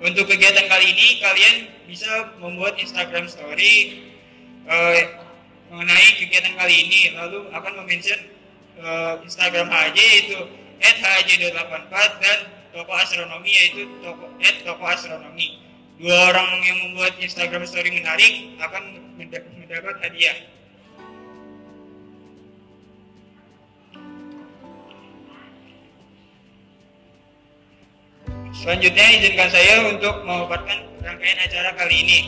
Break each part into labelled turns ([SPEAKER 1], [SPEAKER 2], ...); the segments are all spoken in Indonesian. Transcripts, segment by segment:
[SPEAKER 1] Untuk kegiatan kali ini kalian bisa membuat Instagram Story mengenai kegiatan kali ini, lalu akan mention Instagram HAJ yaitu @haj84 dan toko astronomi yaitu toko astronomi. Dua orang yang membuat Instagram Story menarik akan mendapat hadiah. Selanjutnya izinkan saya untuk memaparkan rangkaian acara kali ini.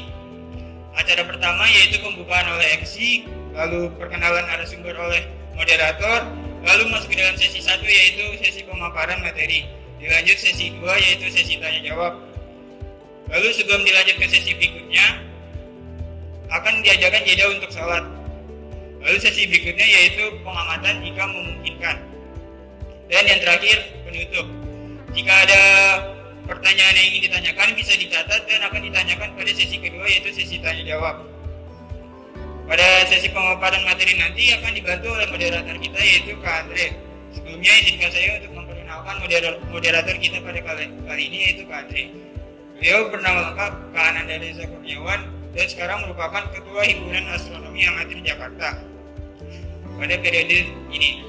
[SPEAKER 1] Acara pertama yaitu pembukaan oleh MC, lalu perkenalan narasumber oleh moderator, lalu masuk ke dalam sesi 1 yaitu sesi pemaparan materi. Dilanjut sesi 2 yaitu sesi tanya jawab. Lalu sebelum dilanjut ke sesi berikutnya akan diajarkan jeda untuk sholat. Lalu sesi berikutnya yaitu pengamatan jika memungkinkan. Dan yang terakhir penutup. Jika ada pertanyaan yang ingin ditanyakan bisa dicatat dan akan ditanyakan pada sesi kedua yaitu sesi tanya jawab. Pada sesi pemaparan materi nanti akan dibantu oleh moderator kita yaitu Kak Andre. Sebelumnya izinkan saya untuk memperkenalkan moderator kita pada kali ini yaitu Kak Andre. Beliau bernama lengkap Kak Ananda Reza Kurniawan dan sekarang merupakan Ketua Himpunan Astronomi Amatir Jakarta pada periode ini.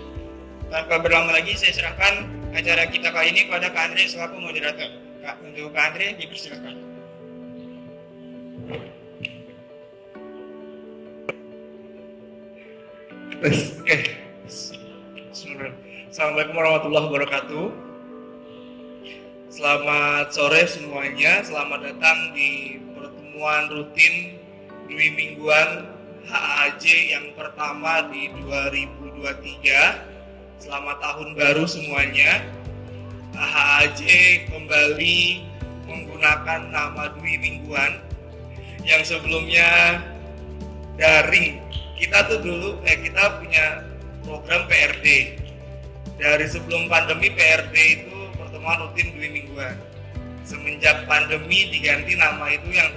[SPEAKER 1] Tanpa berlama lagi saya serahkan acara kita kali ini kepada Kak Andre selaku moderator. Untuk Kak Andre dipersilakan.
[SPEAKER 2] Oke. Assalamualaikum warahmatullahi wabarakatuh. Selamat sore semuanya. Selamat datang di pertemuan rutin demi mingguan HAJ yang pertama di 2023. Selamat tahun baru semuanya. HAJ kembali menggunakan nama Dwi Mingguan yang sebelumnya daring. Kita tuh dulu kita punya program PRD. Dari sebelum pandemi PRD itu pertemuan rutin Dwi Mingguan. Semenjak pandemi diganti nama itu yang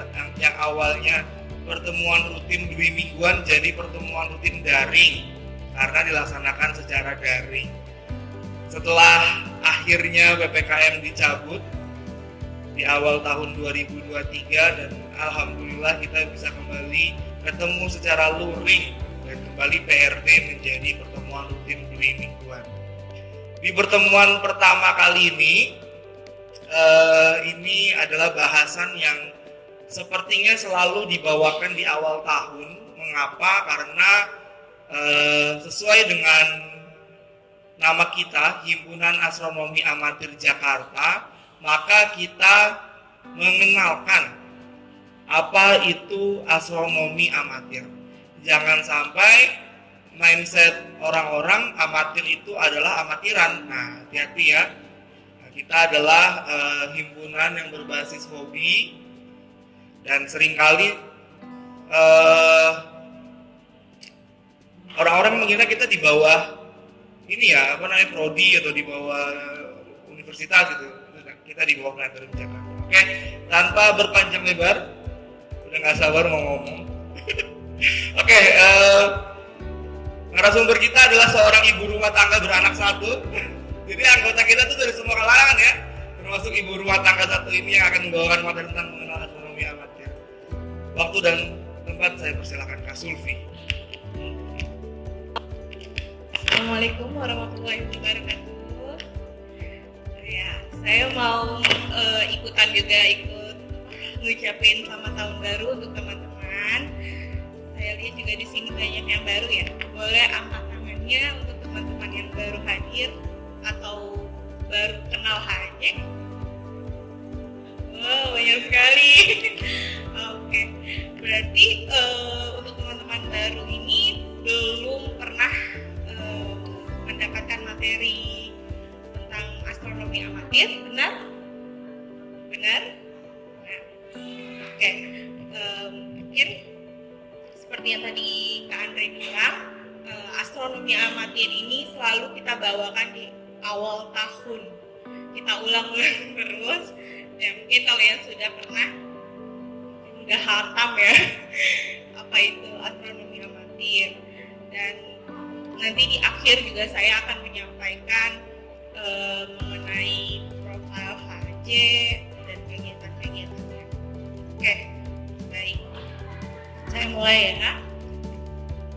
[SPEAKER 2] awalnya pertemuan rutin Dwi Mingguan jadi pertemuan rutin daring karena dilaksanakan secara daring. Setelah akhirnya PPKM dicabut di awal tahun 2023 dan alhamdulillah kita bisa kembali ketemu secara luring dan kembali PRD menjadi pertemuan rutin Dwi Mingguan. Di pertemuan pertama kali ini adalah bahasan yang sepertinya selalu dibawakan di awal tahun. Mengapa? Karena sesuai dengan nama kita, Himpunan Astronomi Amatir Jakarta, maka kita mengenalkan apa itu astronomi amatir. Jangan sampai mindset orang-orang amatir itu adalah amatiran. Nah, hati-hati ya. Nah, kita adalah himpunan yang berbasis hobi dan seringkali orang-orang mengira kita di bawah prodi atau di bawah universitas gitu. Kita di bawah Planetarium Jakarta. Oke, tanpa berpanjang lebar, udah nggak sabar mau ngomong. Oke, narasumber kita adalah seorang ibu rumah tangga beranak satu. Jadi anggota kita tuh dari semua kalangan ya, termasuk ibu rumah tangga satu ini yang akan membawakan materi tentang mengenal astronomi amatir. Waktu dan tempat saya persilakan Kak Sulfi.
[SPEAKER 3] Assalamualaikum warahmatullahi wabarakatuh. Ya, saya mau ikutan juga ikut ngucapin selamat tahun baru untuk teman-teman. Saya lihat juga di sini banyak yang baru ya. Boleh angkat tangannya untuk teman-teman yang baru hadir atau baru kenal HAJ. Wow, banyak sekali. Oke, berarti untuk teman-teman baru ini belum pernah mendapatkan materi tentang astronomi amatir, benar? Benar? Nah, oke. Mungkin seperti yang tadi Kak Andre bilang, astronomi amatir ini selalu kita bawakan di awal tahun. Kita ulang-ulang terus. Ya, mungkin kalian sudah pernah, udah hatam ya, apa itu astronomi amatir. Dan nanti di akhir juga saya akan menyampaikan mengenai profil HAJ dan kegiatan-kegiatan Oke, baik. Saya mulai ya.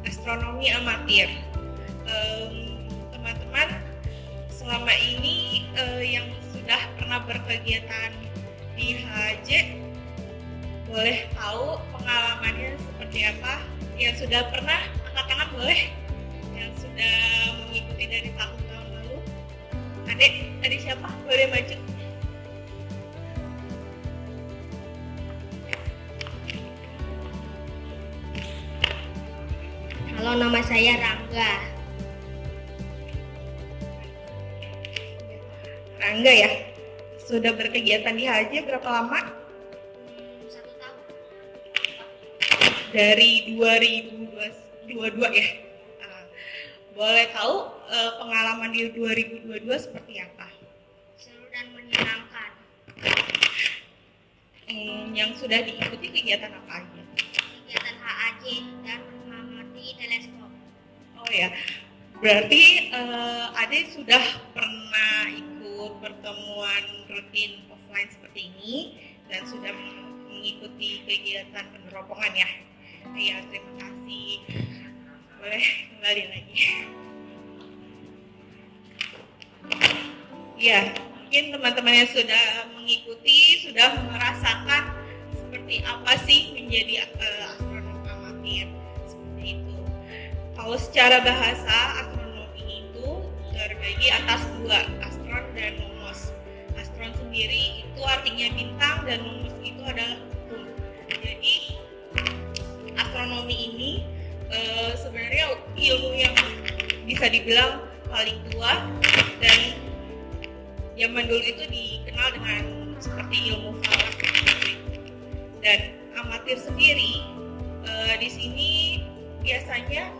[SPEAKER 3] Astronomi amatir. Teman-teman, selama ini yang sudah pernah berkegiatan di HAJ, boleh tahu pengalamannya seperti apa? Yang sudah pernah, angkat tangan boleh? Yang sudah mengikuti dari tahun-tahun lalu? Adik siapa? Boleh maju?
[SPEAKER 4] Halo, nama saya Rangga.
[SPEAKER 3] Rangga ya? Sudah berkegiatan di HAJ berapa lama?
[SPEAKER 4] 1 tahun.
[SPEAKER 3] Dari 2022 ya? Boleh tahu pengalaman di 2022 seperti apa?
[SPEAKER 4] Seru dan menyenangkan.
[SPEAKER 3] Yang sudah diikuti kegiatan apa aja?
[SPEAKER 4] Kegiatan HAJ dan mengamati teleskop.
[SPEAKER 3] Oh ya, berarti Ade sudah pernah ikut pertemuan rutin offline seperti ini dan sudah mengikuti kegiatan peneropongan ya. Ya, terima kasih. Boleh kembali lagi. Ya, mungkin teman-teman yang sudah mengikuti sudah merasakan seperti apa sih menjadi astronom amatir seperti itu. Kalau secara bahasa, astronomi itu terbagi atas 2, astron dan nomos. Astron sendiri itu artinya bintang dan nomos itu adalah hukum. Jadi astronomi ini sebenarnya ilmu yang bisa dibilang paling tua dan zaman dulu itu dikenal dengan seperti ilmu falak. Dan amatir sendiri di sini biasanya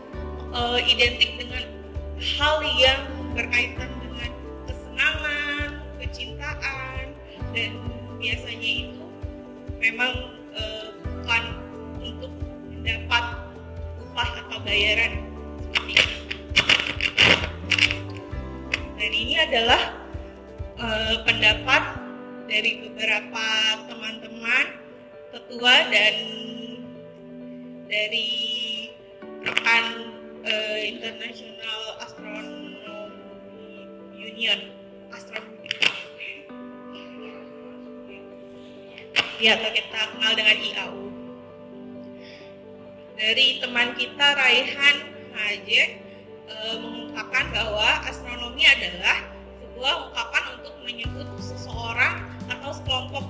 [SPEAKER 3] identik dengan hal yang berkaitan dengan kesenangan, kecintaan, dan biasanya itu memang bukan untuk mendapat upah atau bayaran seperti itu. Dan ini adalah pendapat dari beberapa teman-teman ketua dan dari rekan International Astronomy Union ya, atau kita kenal dengan IAU. Dari teman kita Raihan Hajek mengungkapkan bahwa astronomi adalah sebuah ungkapan untuk menyebut seseorang atau sekelompok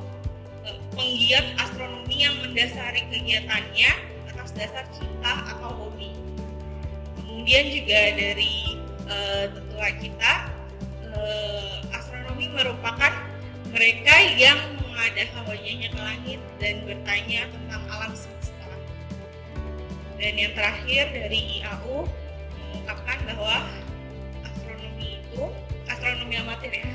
[SPEAKER 3] penggiat astronomi yang mendasari kegiatannya atas dasar cinta atau hobi. Kemudian juga dari tetua kita, astronomi merupakan mereka yang mengadahkan wajahnya ke langit dan bertanya tentang alam semesta. Dan yang terakhir dari IAU mengungkapkan bahwa astronomi amatir ya,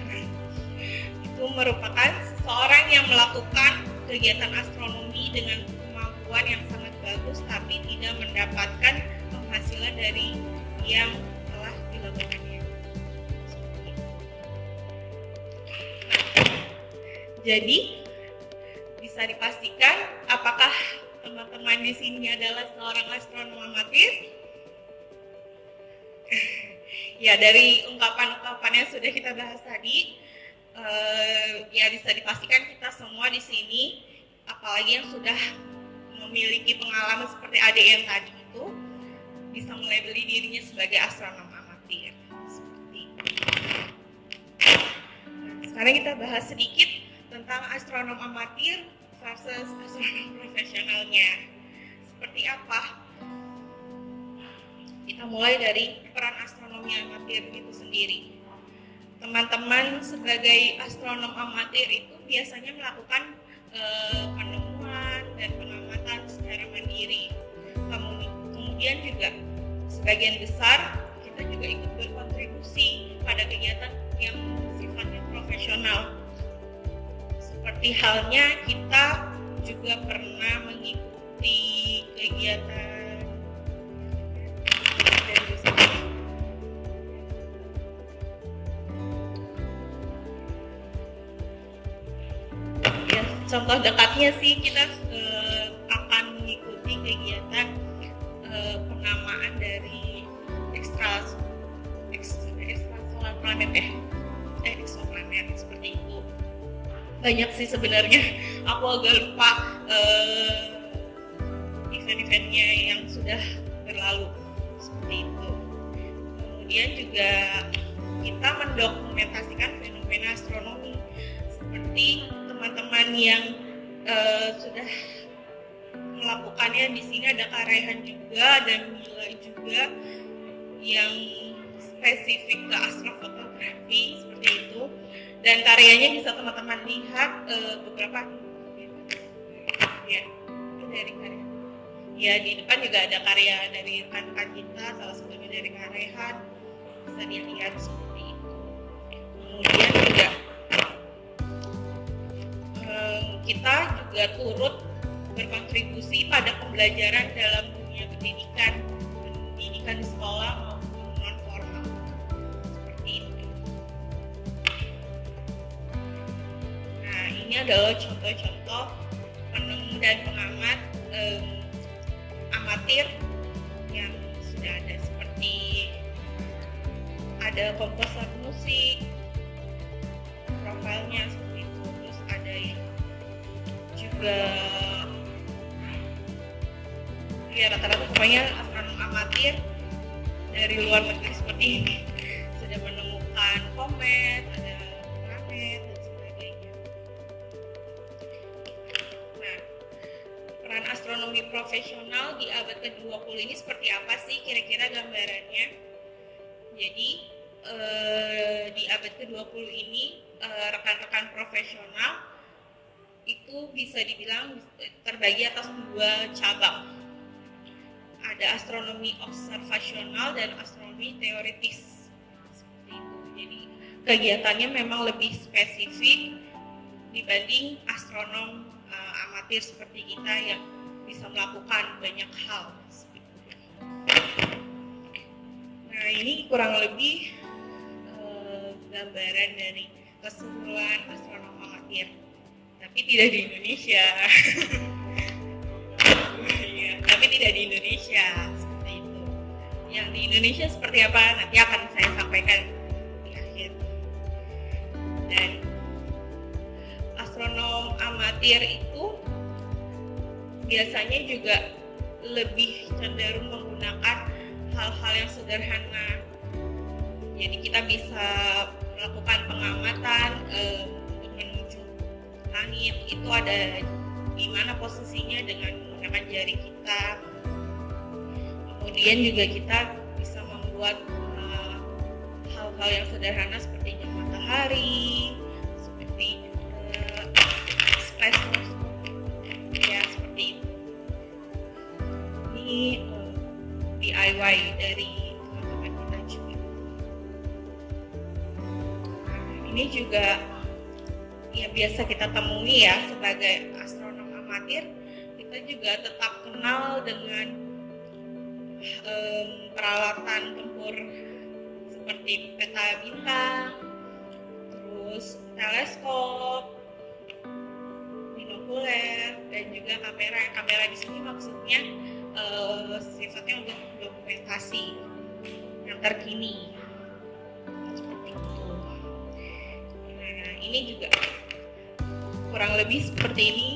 [SPEAKER 3] itu merupakan seseorang yang melakukan kegiatan astronomi dengan kemampuan yang sangat bagus tapi tidak mendapatkan penghasilan dari yang telah dilakukannya. Jadi bisa dipastikan apakah teman-teman di sini adalah seorang astronom amatir? Ya, dari ungkapan-ungkapan yang sudah kita bahas tadi, ya bisa dipastikan kita semua di sini, apalagi yang sudah memiliki pengalaman seperti adik yang tadi itu, bisa melabeli dirinya sebagai astronom amatir. Seperti itu. Sekarang kita bahas sedikit tentang astronom amatir versus astronom profesionalnya. Seperti apa? Kita mulai dari peran astronomi amatir itu sendiri. Teman-teman sebagai astronom amatir itu biasanya melakukan penemuan dan pengamatan secara mandiri. Kemudian juga sebagian besar kita juga ikut berkontribusi pada kegiatan yang sifatnya profesional. Seperti halnya kita juga pernah mengikuti kegiatan contoh dekatnya sih kita akan mengikuti kegiatan penamaan dari ekstrasolar planet eksoplanet seperti itu. Banyak sih sebenarnya, aku agak lupa event-eventnya yang sudah berlalu seperti itu. Kemudian juga kita mendokumentasikan fenomena astronomi seperti teman-teman yang sudah melakukannya. Di sini ada Kak juga dan Mila juga yang spesifik ke astrofotografi seperti itu, dan karyanya bisa teman-teman lihat beberapa ya dari karya. Ya di depan juga ada karya dari rekan-rekan kita, salah satunya dari Kak Rehan, bisa dilihat seperti itu. Kemudian juga kita juga turut berkontribusi pada pembelajaran dalam dunia pendidikan di sekolah maupun non formal seperti itu. Nah, ini adalah contoh-contoh penemu dan pengamat amatir yang sudah ada, seperti ada komposer musik, profilnya seperti itu, terus ada yang juga ya rata-rata pokoknya astronom amatir dari luar negeri seperti ini sudah menemukan komet, ada planet dan sebagainya. Nah, peran astronomi profesional di abad ke-20 ini seperti apa sih kira-kira gambarannya? Jadi di abad ke-20 ini rekan-rekan profesional itu bisa dibilang terbagi atas dua cabang. Ada astronomi observasional dan astronomi teoritis seperti itu. Jadi kegiatannya memang lebih spesifik dibanding astronom amatir seperti kita yang bisa melakukan banyak hal. Nah, ini kurang lebih gambaran dari keseluruhan astronom amatir, tapi tidak di Indonesia. Ya, tapi tidak di Indonesia seperti itu. Yang di Indonesia seperti apa nanti akan saya sampaikan di akhir. Dan astronom amatir itu biasanya juga lebih cenderung menggunakan hal-hal yang sederhana. Jadi kita bisa melakukan pengamatan untuk menuju langit, itu ada di mana posisinya dengan menggunakan jari kita. Kemudian juga kita bisa membuat hal-hal yang sederhana seperti jam matahari, seperti splash ya seperti itu. Ini DIY dari teman-teman kita juga. Nah, ini juga ya biasa kita temui ya sebagai astronom amatir. Kita juga tetap kenal dengan peralatan tempur seperti peta bintang, terus teleskop, binokuler, dan juga kamera. Kamera di sini maksudnya sifatnya untuk dokumentasi yang terkini seperti itu. Nah, ini juga kurang lebih seperti ini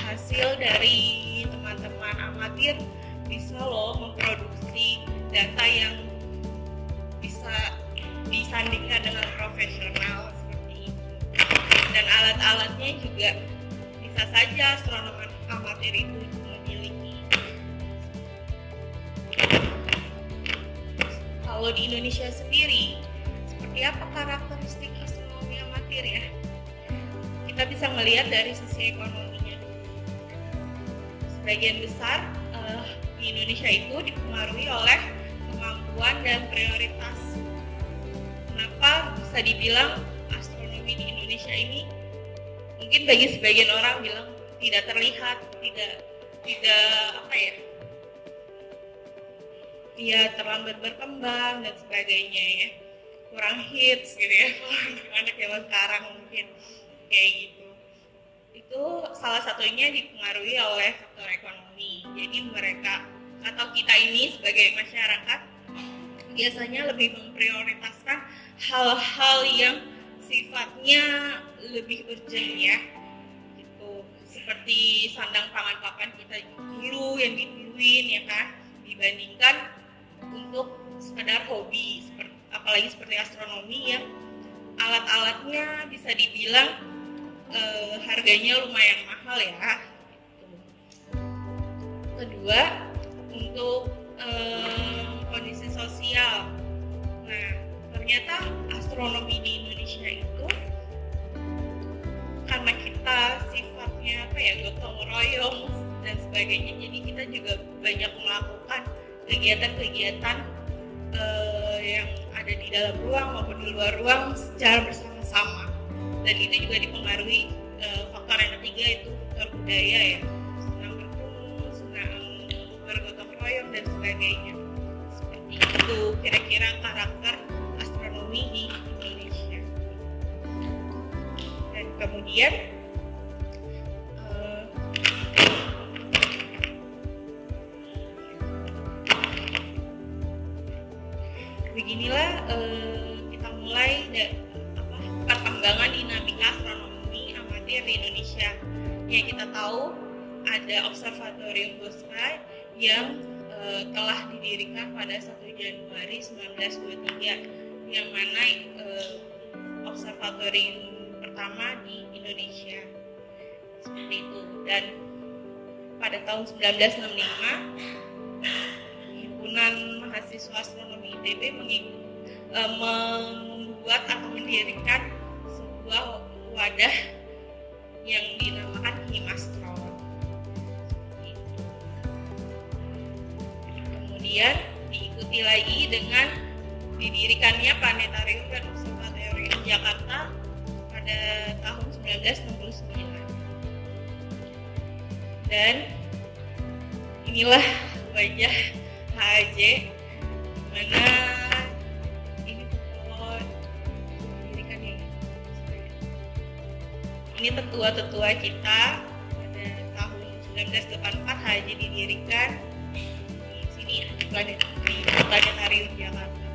[SPEAKER 3] hasil dari teman-teman amatir bisa loh memproduksi data yang bisa disandingkan dengan profesional seperti itu. Dan alat-alatnya juga bisa saja astronom amatir itu memiliki. Kalau di Indonesia sendiri, seperti apa karakteristik astronomi amatir ya? Kita bisa melihat dari sisi ekonominya dulu. Sebagian besar di Indonesia itu dipengaruhi oleh kemampuan dan prioritas. Kenapa bisa dibilang astronomi di Indonesia ini mungkin bagi sebagian orang bilang tidak terlihat, tidak apa ya, terlambat berkembang dan sebagainya ya, kurang hits gitu ya, anak zaman sekarang mungkin kayak gitu. Itu salah satunya dipengaruhi oleh faktor ekonomi. Jadi mereka atau kita ini sebagai masyarakat biasanya lebih memprioritaskan hal-hal yang sifatnya lebih urgent ya, gitu. Seperti sandang pangan papan kita dulu yang diduluin ya kan, dibandingkan untuk sekedar hobi, apalagi seperti astronomi yang alat-alatnya bisa dibilang harganya lumayan mahal ya. Gitu. Kedua, untuk kondisi sosial. Nah, ternyata astronomi di Indonesia itu karena kita sifatnya gotong royong dan sebagainya, jadi kita juga banyak melakukan kegiatan-kegiatan yang ada di dalam ruang maupun di luar ruang secara bersama-sama. Dan itu juga dipengaruhi faktor yang ketiga, itu faktor budaya ya, senang berkumpul, senang bergotong royong dan sebagainya. Seperti itu kira-kira karakter astronomi di Indonesia. Dan kemudian beginilah kita mulai perkembangan dinamika astronomi amatir di Indonesia. Yang kita tahu ada Observatorium Boskai yang telah didirikan pada 1 Januari 1923, yang mana observatorium pertama di Indonesia. Seperti itu. Dan pada tahun 1965 Himpunan Mahasiswa Astronomi ITB membuat atau mendirikan sebuah wadah yang dinamakan Himastron. Kemudian diikuti lagi dengan didirikannya Planetarium dan Observatorium Jakarta pada tahun 1969. Dan inilah wajah HAJ, mana ini foto didirikannya. Ini tetua-tetua kita pada tahun 1984 HAJ didirikan. Di Planetarium Jakarta.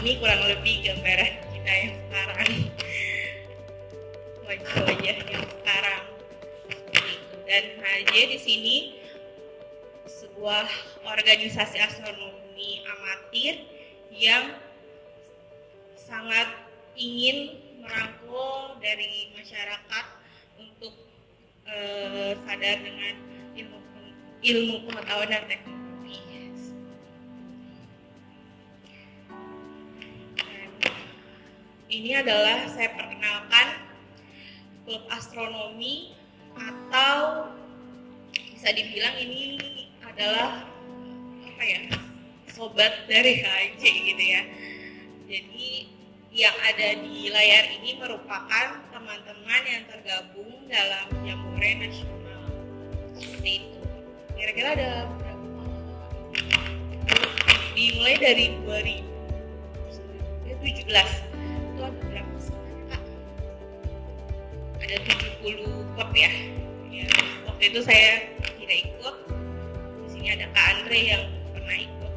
[SPEAKER 3] Ini kurang lebih gambaran kita yang sekarang, wajah-wajah yang sekarang. Dan HAJ di sini sebuah organisasi astronomi amatir yang sangat ingin merangkul dari masyarakat untuk sadar dengan ilmu pengetahuan dan teknologi. Dan ini adalah saya perkenalkan klub astronomi, atau bisa dibilang ini adalah sobat dari HAJ gitu ya. Jadi yang ada di layar ini merupakan teman-teman yang tergabung dalam Jambore Nasional. Seperti itu. Kira-kira ada berapa? Dimulai dari 2017. Itu ada berapa sekarang, Kak? Ada 70 klub ya. Waktu itu saya tidak ikut. Di sini ada Kak Andre yang pernah ikut.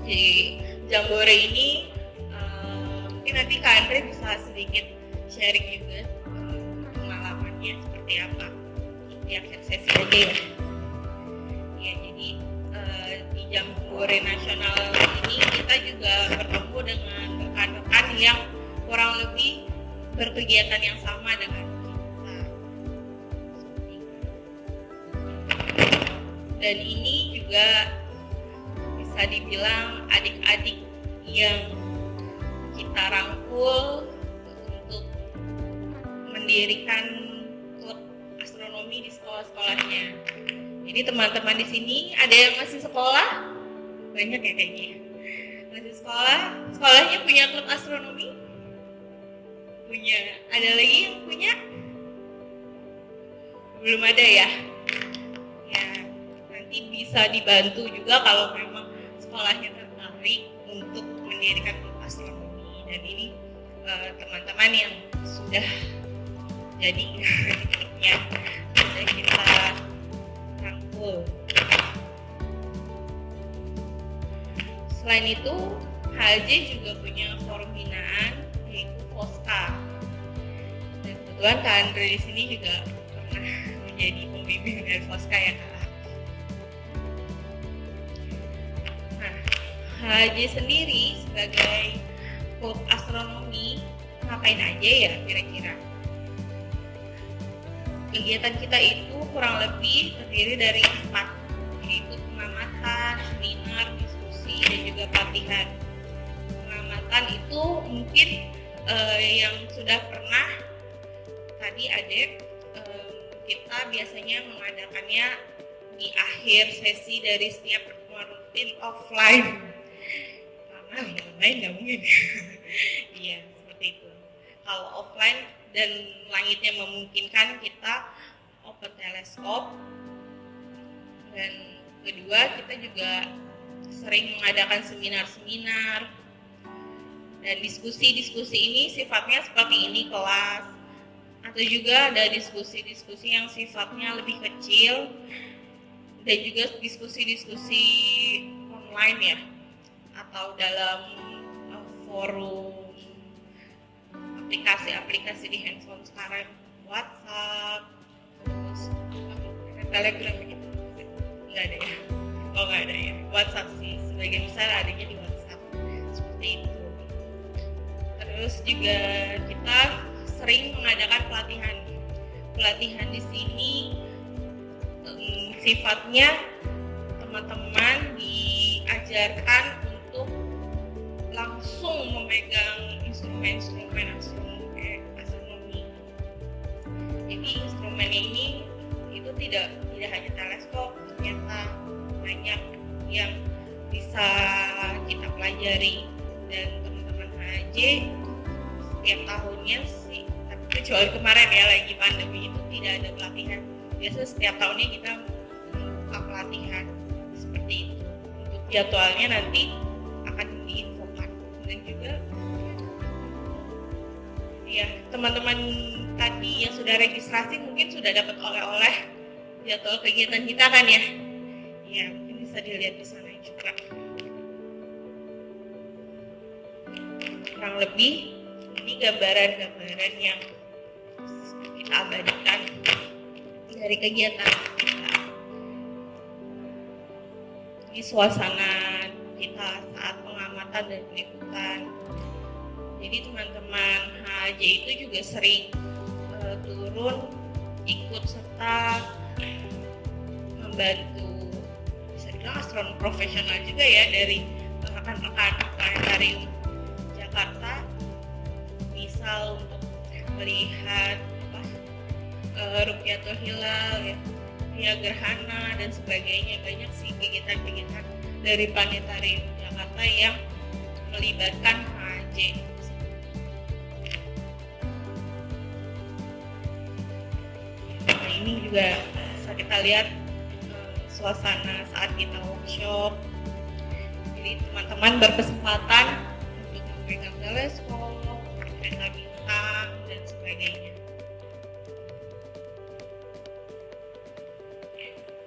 [SPEAKER 3] Jadi Jambore ini mungkin nanti Kak Andre bisa sedikit sharing juga pengalamannya seperti apa. Yang sesi aja ya. Ya, jadi di Jambore Nasional ini kita juga bertemu dengan rekan-rekan yang kurang lebih berkegiatan yang sama dengan kita. Dan ini juga bisa dibilang adik-adik yang kita rangkul untuk mendirikan klub astronomi di sekolah-sekolahnya. Jadi teman-teman di sini ada yang masih sekolah, banyak ya kayaknya. Masih sekolah, sekolahnya punya klub astronomi? Punya. Ada lagi yang punya? Belum ada ya? Ya, nanti bisa dibantu juga kalau memang sekolahnya tertarik untuk mendirikan klub astronomi. Dan ini teman-teman yang sudah jadi ya, sudah kita rangkul. Selain itu, HAJ juga punya forum binaan yaitu FOSKA. Dan kebetulan Kak Andre di sini juga pernah menjadi pembimbing dari FOSKA ya Kak. Nah, HAJ sendiri sebagai klub astronomi ngapain aja ya kira-kira? Kegiatan kita itu kurang lebih terdiri dari 4, yaitu pengamatan, seminar, diskusi, dan juga pelatihan. Pengamatan itu mungkin yang sudah pernah tadi kita biasanya mengadakannya di akhir sesi dari setiap pertemuan rutin offline. Karena online nggak mungkin. Iya, seperti itu. Kalau offline dan langitnya memungkinkan, kita open teleskop. Dan kedua, kita juga sering mengadakan seminar-seminar dan diskusi-diskusi ini sifatnya seperti ini kelas, atau juga ada diskusi-diskusi yang sifatnya lebih kecil, dan juga diskusi-diskusi online ya, atau dalam forum aplikasi-aplikasi di handphone sekarang, WhatsApp, terus Telegram gitu, nggak ada ya? Oh nggak ada ya, WhatsApp sih, sebagian besar adanya di WhatsApp, seperti itu. Terus juga kita sering mengadakan pelatihan. Pelatihan di sini sifatnya teman-teman diajarkan untuk langsung memegang instrumen-instrumen astronomi. Jadi instrumennya ini itu tidak hanya teleskop, ternyata banyak yang bisa kita pelajari, dan teman-teman HAJ setiap tahunnya sih, tapi kecuali kemarin ya lagi pandemi itu tidak ada pelatihan. Biasa setiap tahunnya kita membuka pelatihan seperti itu. Untuk jadwalnya nanti akan diinfokan. Dan juga ya teman-teman tadi yang sudah registrasi mungkin sudah dapat oleh-oleh jadwal kegiatan kita kan ya. Ya mungkin bisa dilihat di sana juga. Kurang lebih ini gambaran-gambaran yang kita abadikan dari kegiatan kita. Ini suasana kita saat pengamatan dan peliputan. Jadi teman-teman HAJ itu juga sering turun ikut serta membantu, bisa dibilang astronom profesional juga ya, dari rekan-rekan planetarium Jakarta, misal untuk melihat Rukyatul Hilal ya, gerhana dan sebagainya. Banyak sih kegiatan-kegiatan dari planetarium Jakarta yang melibatkan HAJ. Nah, ini juga bisa kita lihat suasana saat kita workshop. Jadi teman-teman berkesempatan untuk memegang teleskop, kereta bintang dan sebagainya.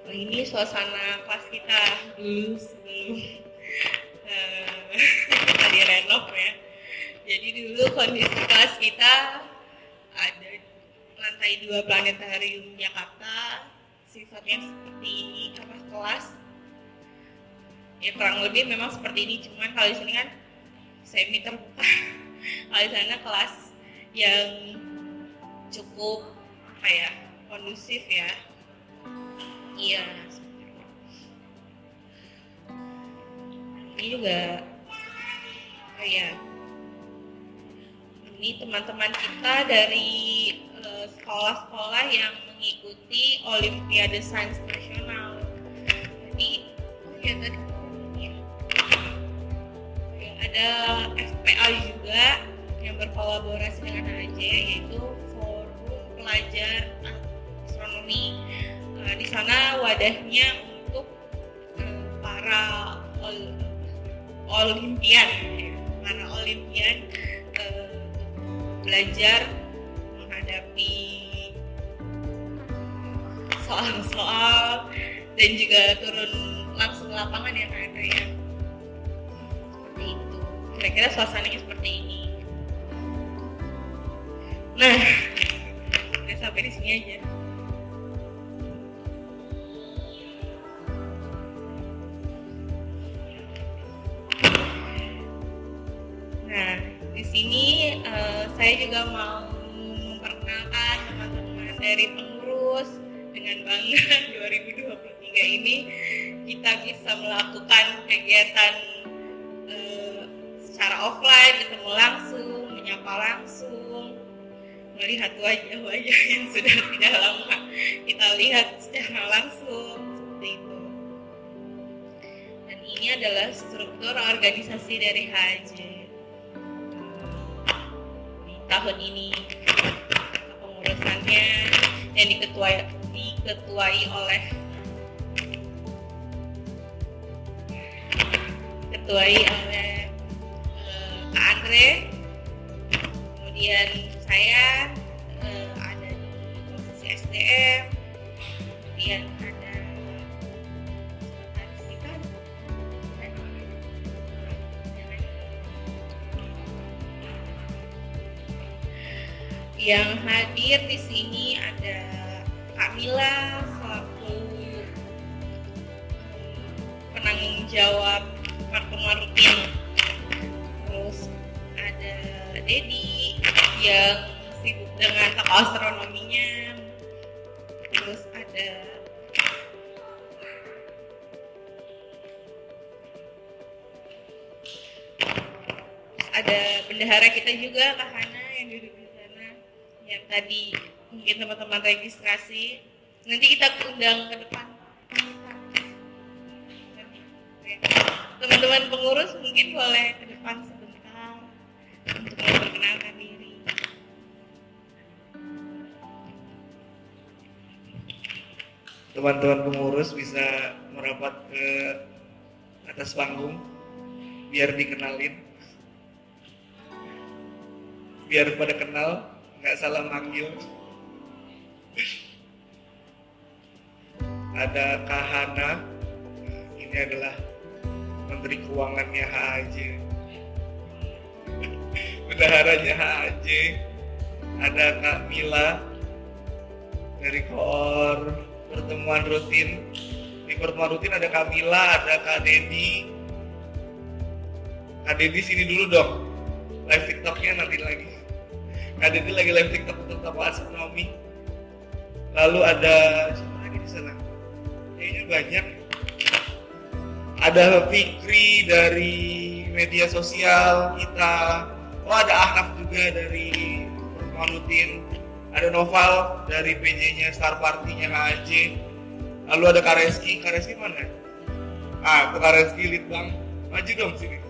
[SPEAKER 3] Oh, ini suasana kelas kita dulu sebelum kita direnov ya. Jadi dulu kondisi kelas kita ada lantai 2 planetarium Jakarta, sifatnya seperti ini, kelas ya kurang lebih memang seperti ini, cuman kalau di sini kan semi terbuka. Kalau di sana kelas yang cukup kondusif ya. Iya. Ini juga ini teman-teman kita dari sekolah-sekolah yang mengikuti Olimpiade Sains Nasional. Jadi tadi ada FPA juga yang berkolaborasi dengan HAJ, yaitu Forum Pelajar Astronomi. Di sana wadahnya untuk para olimpian belajar menghadapi soal-soal dan juga turun langsung lapangan yang ada ya. Seperti itu. Kira-kira suasananya seperti ini. Nah, udah sampai di sini aja. Nah, di sini saya juga mau memperkenalkan teman-teman dari pengurus. Dengan bangga 2023 ini kita bisa melakukan kegiatan secara offline, ketemu langsung, menyapa langsung, melihat wajah-wajah yang sudah tidak lama kita lihat secara langsung, seperti itu. Dan ini adalah struktur organisasi dari HAJ di tahun ini. Pengurusannya yang diketuai oleh Kak Andre, kemudian saya ada di posisi SDM, kemudian ada sekretaris kita dan yang hadir di sini ada Kamila selaku penanggung jawab pertemuan rutin, terus ada Dedi yang sibuk dengan toko astronominya, terus ada bendahara kita juga Kak Hana yang duduk di sana, yang tadi mungkin teman-teman registrasi. Nanti kita undang ke depan. Teman-teman pengurus mungkin boleh ke depan sebentar untuk memperkenalkan diri.
[SPEAKER 2] Teman-teman pengurus bisa merapat ke atas panggung biar dikenalin, biar pada kenal, nggak salah manggil. Ada Kak Hana, ini adalah Menteri Keuangannya HAJ, bendaharanya HAJ. Ada Kak Mila dari koor pertemuan rutin. Di pertemuan rutin ada Kak Mila, ada Kak Dedi. Kak Dedi sini dulu dong, live TikToknya nanti lagi. Kak Dedi lagi live TikTok untuk toko astronomi. Lalu ada siapa lagi di sana? Kayaknya banyak. Ada Fikri dari media sosial kita. Oh, ada Ahnaf juga dari pertemuan rutin. Ada Noval dari PJ-nya Star Party-nya HAJ. Lalu ada Kak Reski. Kak Reski mana? Ah, itu Kak Reski Litbang. Maju dong sini.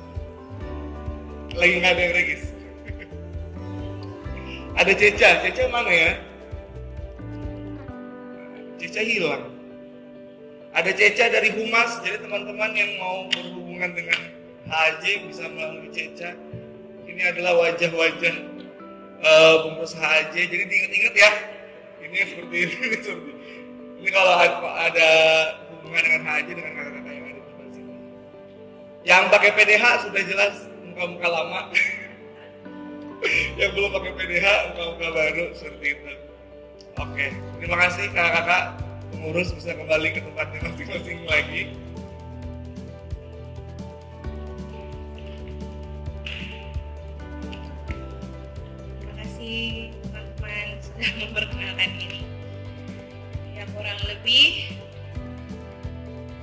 [SPEAKER 2] Lagi nggak ada yang regis. Ada Ceca mana ya? Ceca hilang. Ada Ceca dari Humas, jadi teman-teman yang mau berhubungan dengan HAJ bisa melalui Ceca. Ini adalah wajah-wajah pengurus HAJ, jadi diingat-ingat ya. Ini seperti ini. Ini kalau ada hubungan dengan HAJ dengan kakak-kakak yang ada di sini. Yang pakai PDH sudah jelas muka-muka lama. Yang belum pakai PDH muka-muka baru seperti itu. Oke, terima kasih kakak-kakak pengurus, bisa kembali ke tempatnya masing-masing lagi.
[SPEAKER 3] Terima kasih teman-teman sudah memperkenalkan diri. Ya, kurang lebih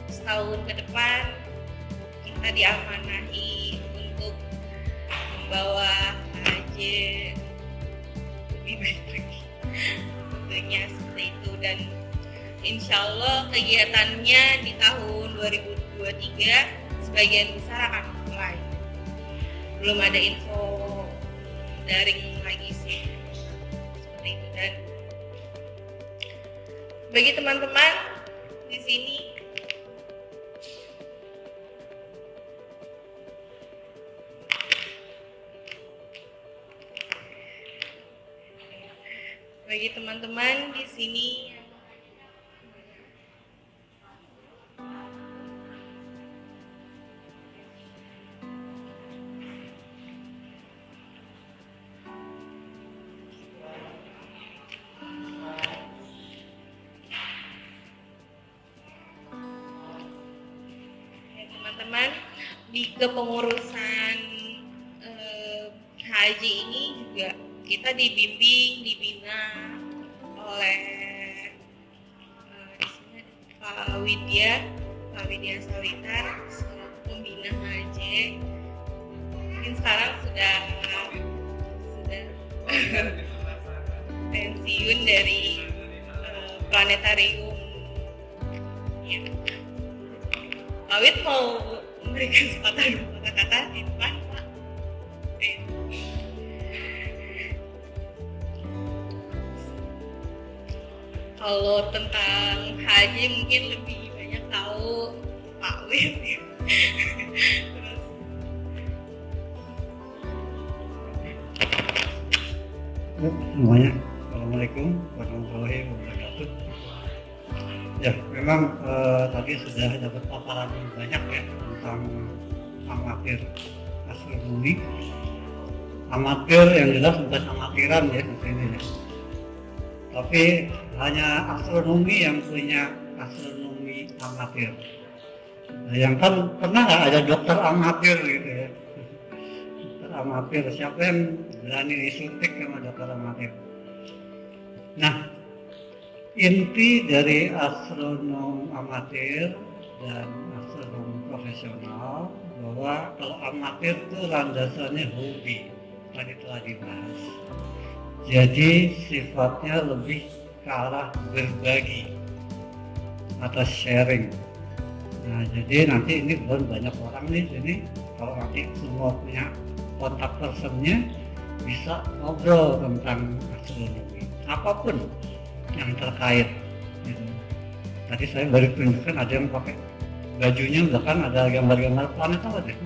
[SPEAKER 3] setahun ke depan kita diamanahi untuk membawa HAJ lebih baik lagi. Tentunya seperti itu, dan insya Allah kegiatannya di tahun 2023 sebagian besar akan offline. Belum ada info daring lagi sih seperti itu. Dan bagi teman-teman di sini bagi teman-teman di sini teman-teman di kepengurusan HAJ ini juga kita dibimbing, dibina oleh di sini ada Pak Widya Sawitar selaku pembina HAJ. Mungkin sekarang sudah pensiun dari planetarium. Ya. Pak Wid mau memberikan sepatah dua kata-kata di depan, Pak. Kalau tentang haji mungkin lebih banyak tahu Pak Wid. Terus
[SPEAKER 5] semuanya, Assalamualaikum warahmatullahi wabarakatuh. Ya, memang tadi sudah dapat paparan banyak ya tentang amatir astronomi. Amatir yang jelas bukan amatiran ya di sini ya. Tapi hanya astronomi yang punya astronomi amatir. Bayangkan pernah nggak ada dokter amatir gitu ya? Dokter amatir, siapa yang berani disuntik sama dokter amatir? Nah, inti dari astronom amatir dan astronom profesional bahwa kalau amatir itu landasannya hobi, tadi telah dibahas. Jadi sifatnya lebih ke arah berbagi atau sharing. Nah, jadi nanti ini belum banyak orang nih sini. Kalau nanti semua punya kontak personnya bisa ngobrol tentang astronomi, apapun yang terkait. Gitu. Tadi saya baru tunjukkan ada yang pakai bajunya bahkan ada gambar-gambar planet apa deh.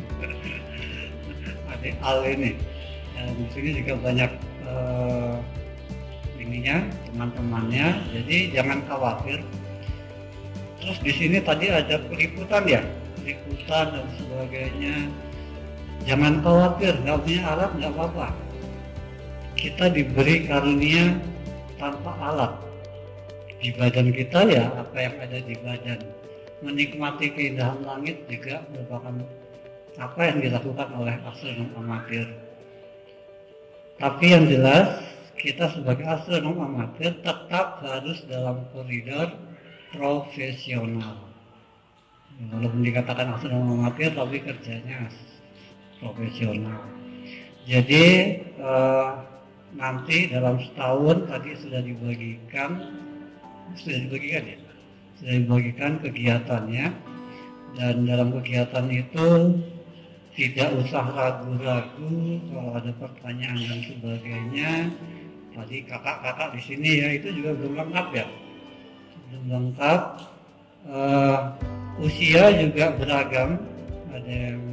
[SPEAKER 5] Ada al ini. Dan di sini juga banyak ininya teman-temannya, jadi jangan khawatir. Terus di sini tadi ada peliputan ya, peliputan dan sebagainya. Jangan khawatir, nggak punya alat nggak apa-apa. Kita diberi karunia tanpa alat. Di badan kita ya apa yang ada di badan. Menikmati keindahan langit juga merupakan apa yang dilakukan oleh astronom amatir. Tapi yang jelas kita sebagai astronom amatir tetap harus dalam koridor profesional. Walaupun dikatakan astronom amatir tapi kerjanya profesional. Jadi nanti dalam setahun tadi sudah dibagikan kegiatannya, dan dalam kegiatan itu tidak usah ragu-ragu kalau ada pertanyaan dan sebagainya. Tadi kakak-kakak di sini ya itu juga belum lengkap ya, belum lengkap. Usia juga beragam, ada yang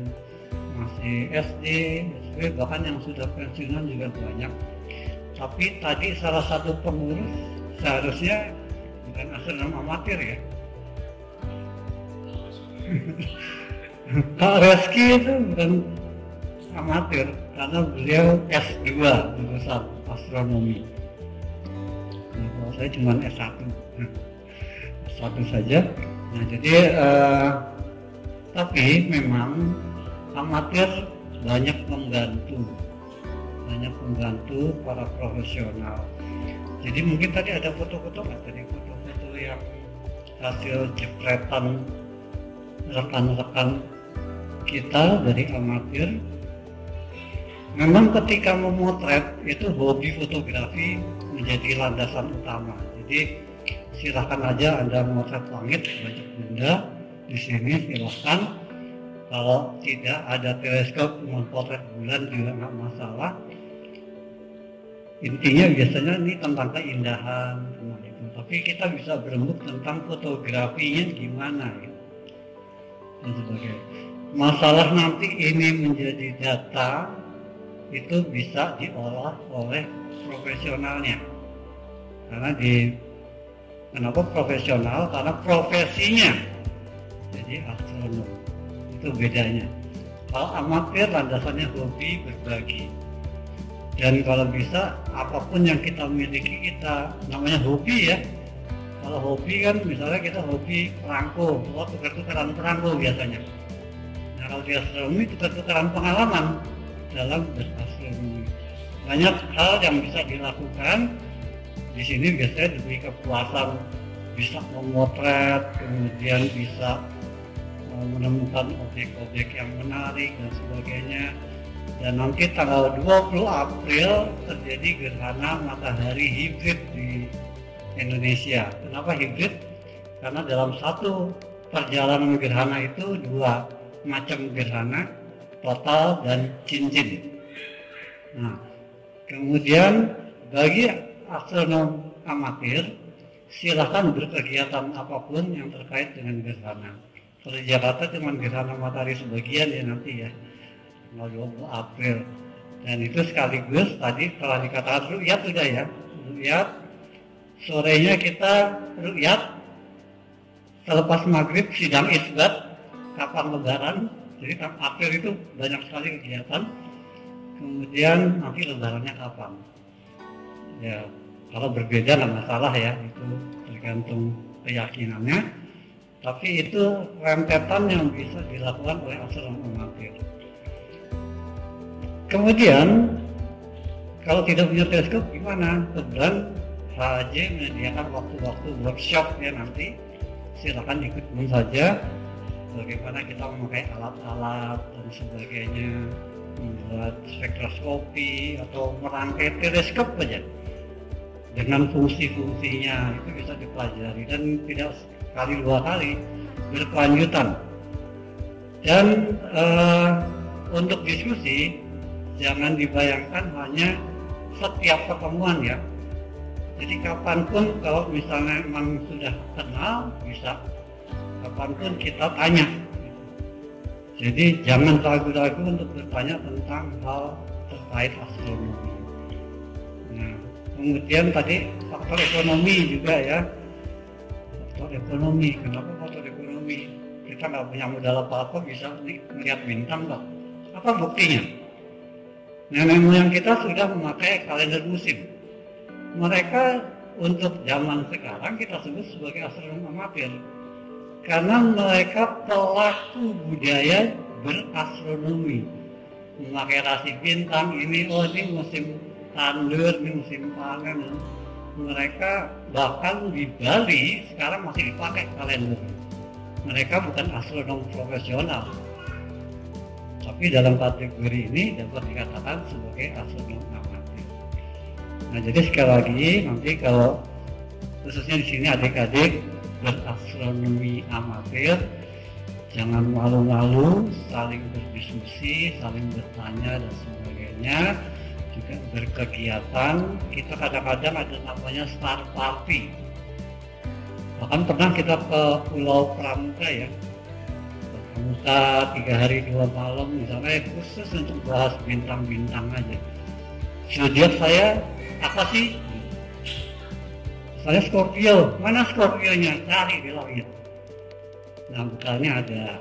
[SPEAKER 5] masih SD, SMP, bahkan yang sudah pensiunan juga banyak. Tapi tadi salah satu pengurus seharusnya bukan astronom amatir ya. Pak Reski itu bukan amatir karena beliau S2 lulusan astronomi. Nah, kalau saya cuma S1 saja. Nah, jadi tapi memang amatir banyak membantu para profesional. Jadi mungkin tadi ada foto-foto nggak? Tadi foto-foto yang hasil jepretan rekan-rekan kita dari amatir. Memang ketika memotret itu hobi fotografi menjadi landasan utama. Jadi silahkan aja Anda memotret langit, banyak benda di sini silahkan. Kalau tidak ada teleskop memotret bulan juga nggak masalah. Intinya biasanya ini tentang keindahan, tentang itu. Tapi kita bisa berembuk tentang fotografinya gimana gitu. Dan sebagainya. Masalah nanti ini menjadi data itu bisa diolah oleh profesionalnya. Karena kenapa profesional? Karena profesinya jadi astronom. Itu bedanya. Kalau amatir landasannya hobi berbagi. Dan kalau bisa apapun yang kita miliki kita namanya hobi ya. Kalau hobi kan misalnya kita hobi perangko, tukar-tukaran perangko biasanya. Nah kalau di astronomi tukar-tukaran pengalaman dalam berastronomi. Banyak hal yang bisa dilakukan. Di sini biasanya diberi kepuasan, bisa memotret, kemudian bisa menemukan objek-objek yang menarik dan sebagainya. Dan nanti tanggal 20 April terjadi gerhana matahari hibrid di Indonesia. Kenapa hibrid? Karena dalam satu perjalanan gerhana itu dua macam gerhana, total dan cincin. Nah, kemudian bagi astronom amatir, silahkan berkegiatan apapun yang terkait dengan gerhana. Kalau di Jakarta cuma gerhana matahari sebagian ya nanti ya. 20 April, dan itu sekaligus tadi telah dikatakan ru'yat sudah ya, ru'yat sorenya kita ru'yat selepas maghrib sidang isbat kapan lebaran, jadi April itu banyak sekali kegiatan. Kemudian nanti lebarannya kapan ya, kalau berbeda nggak masalah ya, itu tergantung keyakinannya, tapi itu rentetan yang bisa dilakukan oleh astronom amatir. Kemudian kalau tidak punya teleskop gimana? Kebetulan HAJ menyediakan waktu-waktu workshop ya, nanti silakan ikut pun saja bagaimana kita memakai alat-alat dan sebagainya, membuat spektroskopi atau merangkai teleskop saja dengan fungsi-fungsinya, itu bisa dipelajari dan tidak sekali dua kali, berkelanjutan. Dan untuk diskusi jangan dibayangkan hanya setiap pertemuan ya. Jadi kapanpun kalau misalnya memang sudah kenal, bisa kapanpun kita tanya. Jadi jangan ragu-ragu untuk bertanya tentang hal terkait astronomi. Nah, kemudian tadi faktor ekonomi juga ya. Faktor ekonomi, kenapa faktor ekonomi? Kita nggak punya modal apa-apa bisa melihat bintang kok. Apa buktinya? Nenek moyang kita sudah memakai kalender musim. Mereka untuk zaman sekarang kita sebut sebagai astronom amatir karena mereka pelaku budaya berastronomi, memakai rasi bintang ini, oh ini musim tandur, ini musim panen. Mereka bahkan di Bali sekarang masih dipakai kalender. Mereka bukan astronom profesional, tapi dalam kategori ini dapat dikatakan sebagai astronom amatir. Nah, jadi sekali lagi nanti kalau khususnya di sini adik-adik berastronomi amatir, jangan malu-malu, saling berdiskusi, saling bertanya dan sebagainya. Juga berkegiatan. Kita kadang-kadang ada namanya star party. Bahkan pernah kita ke Pulau Pramuka ya. Pramuka 3 hari 2 malam misalnya khusus untuk bahas bintang-bintang aja. Zodiak saya apa sih? Saya Scorpio, mana Scorpionya? Cari di langit. Nah bukannya ada.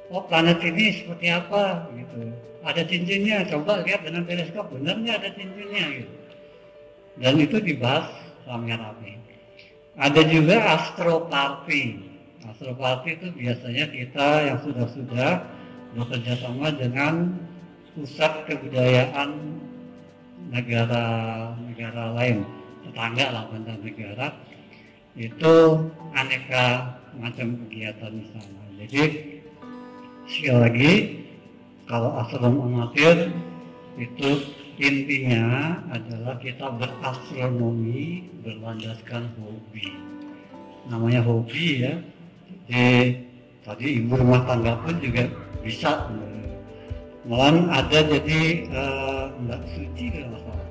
[SPEAKER 5] Oh planet ini seperti apa? Gitu. Ada cincinnya, coba lihat dengan teleskop, benarnya ada cincinnya gitu. Dan itu dibahas rame-rame. Ada juga astroparty. Astroparty itu biasanya kita yang sudah bekerja sama dengan pusat kebudayaan negara lain, tetangga lah, antar negara, itu aneka macam kegiatan di sana. Jadi sekali lagi kalau astronom amatir itu intinya adalah kita berastronomi berlandaskan hobi. Namanya hobi ya. Jadi tadi ibu rumah tangga pun juga bisa. Malah ada jadi Mbak Suci kalau nggak salah.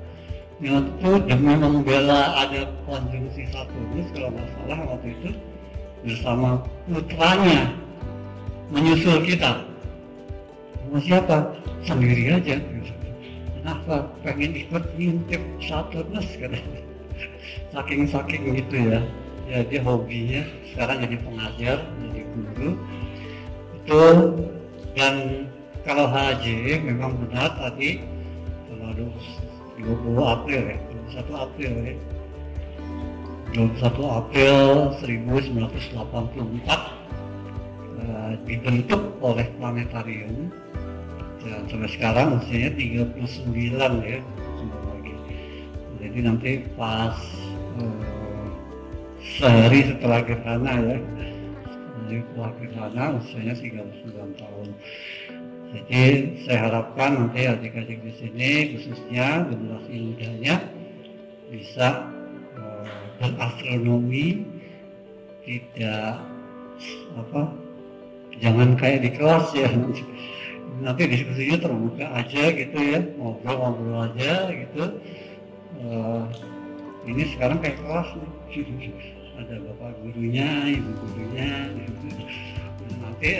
[SPEAKER 5] Itu demi membela ada konjungsi Saturnus kalau nggak salah waktu itu bersama putranya menyusul kita. Sama siapa? Sendiri aja. Kenapa? Pengen ikut ngintip Saturnus katanya. saking gitu ya. Ya dia hobinya sekarang jadi pengajar, jadi guru itu. Dan kalau HJ memang benar tadi kalau 20 April ya, 21 April ya, 21 April 1984 dibentuk oleh planetarium dan sampai sekarang usianya 39 ya, sebentar lagi. Jadi nanti pas sehari setelah gerhana ya, jadi setelah gerhana usianya 39 tahun. Jadi saya harapkan nanti adik-adik di sini khususnya generasi mudanya bisa berastronomi, tidak jangan kayak di kelas ya, nanti diskusinya terbuka aja gitu ya, ngobrol-ngobrol aja gitu. Ini sekarang kayak kelas nih, ada bapak gurunya, ibu gurunya gitu. Nanti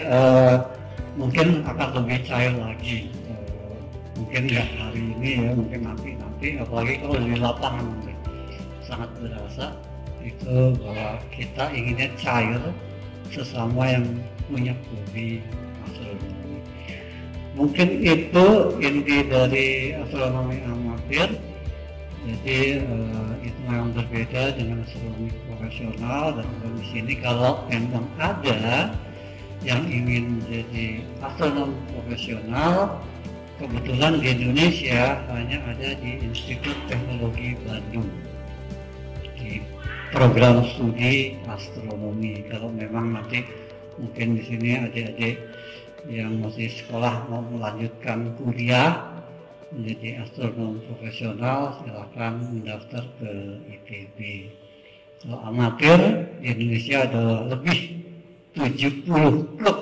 [SPEAKER 5] mungkin akan lebih cair lagi, mungkin nggak hari ini ya, mungkin nanti apalagi kalau di lapangan sangat berasa itu bahwa kita inginnya cair sesama yang punya hobi astronomi. Mungkin itu inti dari astronomi amatir. Jadi itu memang berbeda dengan astronomi profesional, dan di sini kalau memang ada yang ingin menjadi astronom profesional, kebetulan di Indonesia hanya ada di Institut Teknologi Bandung di program studi astronomi. Kalau memang nanti mungkin di sini adik-adik yang masih sekolah mau melanjutkan kuliah menjadi astronom profesional, silakan mendaftar ke ITB. Kalau amatir di Indonesia ada lebih 70 klub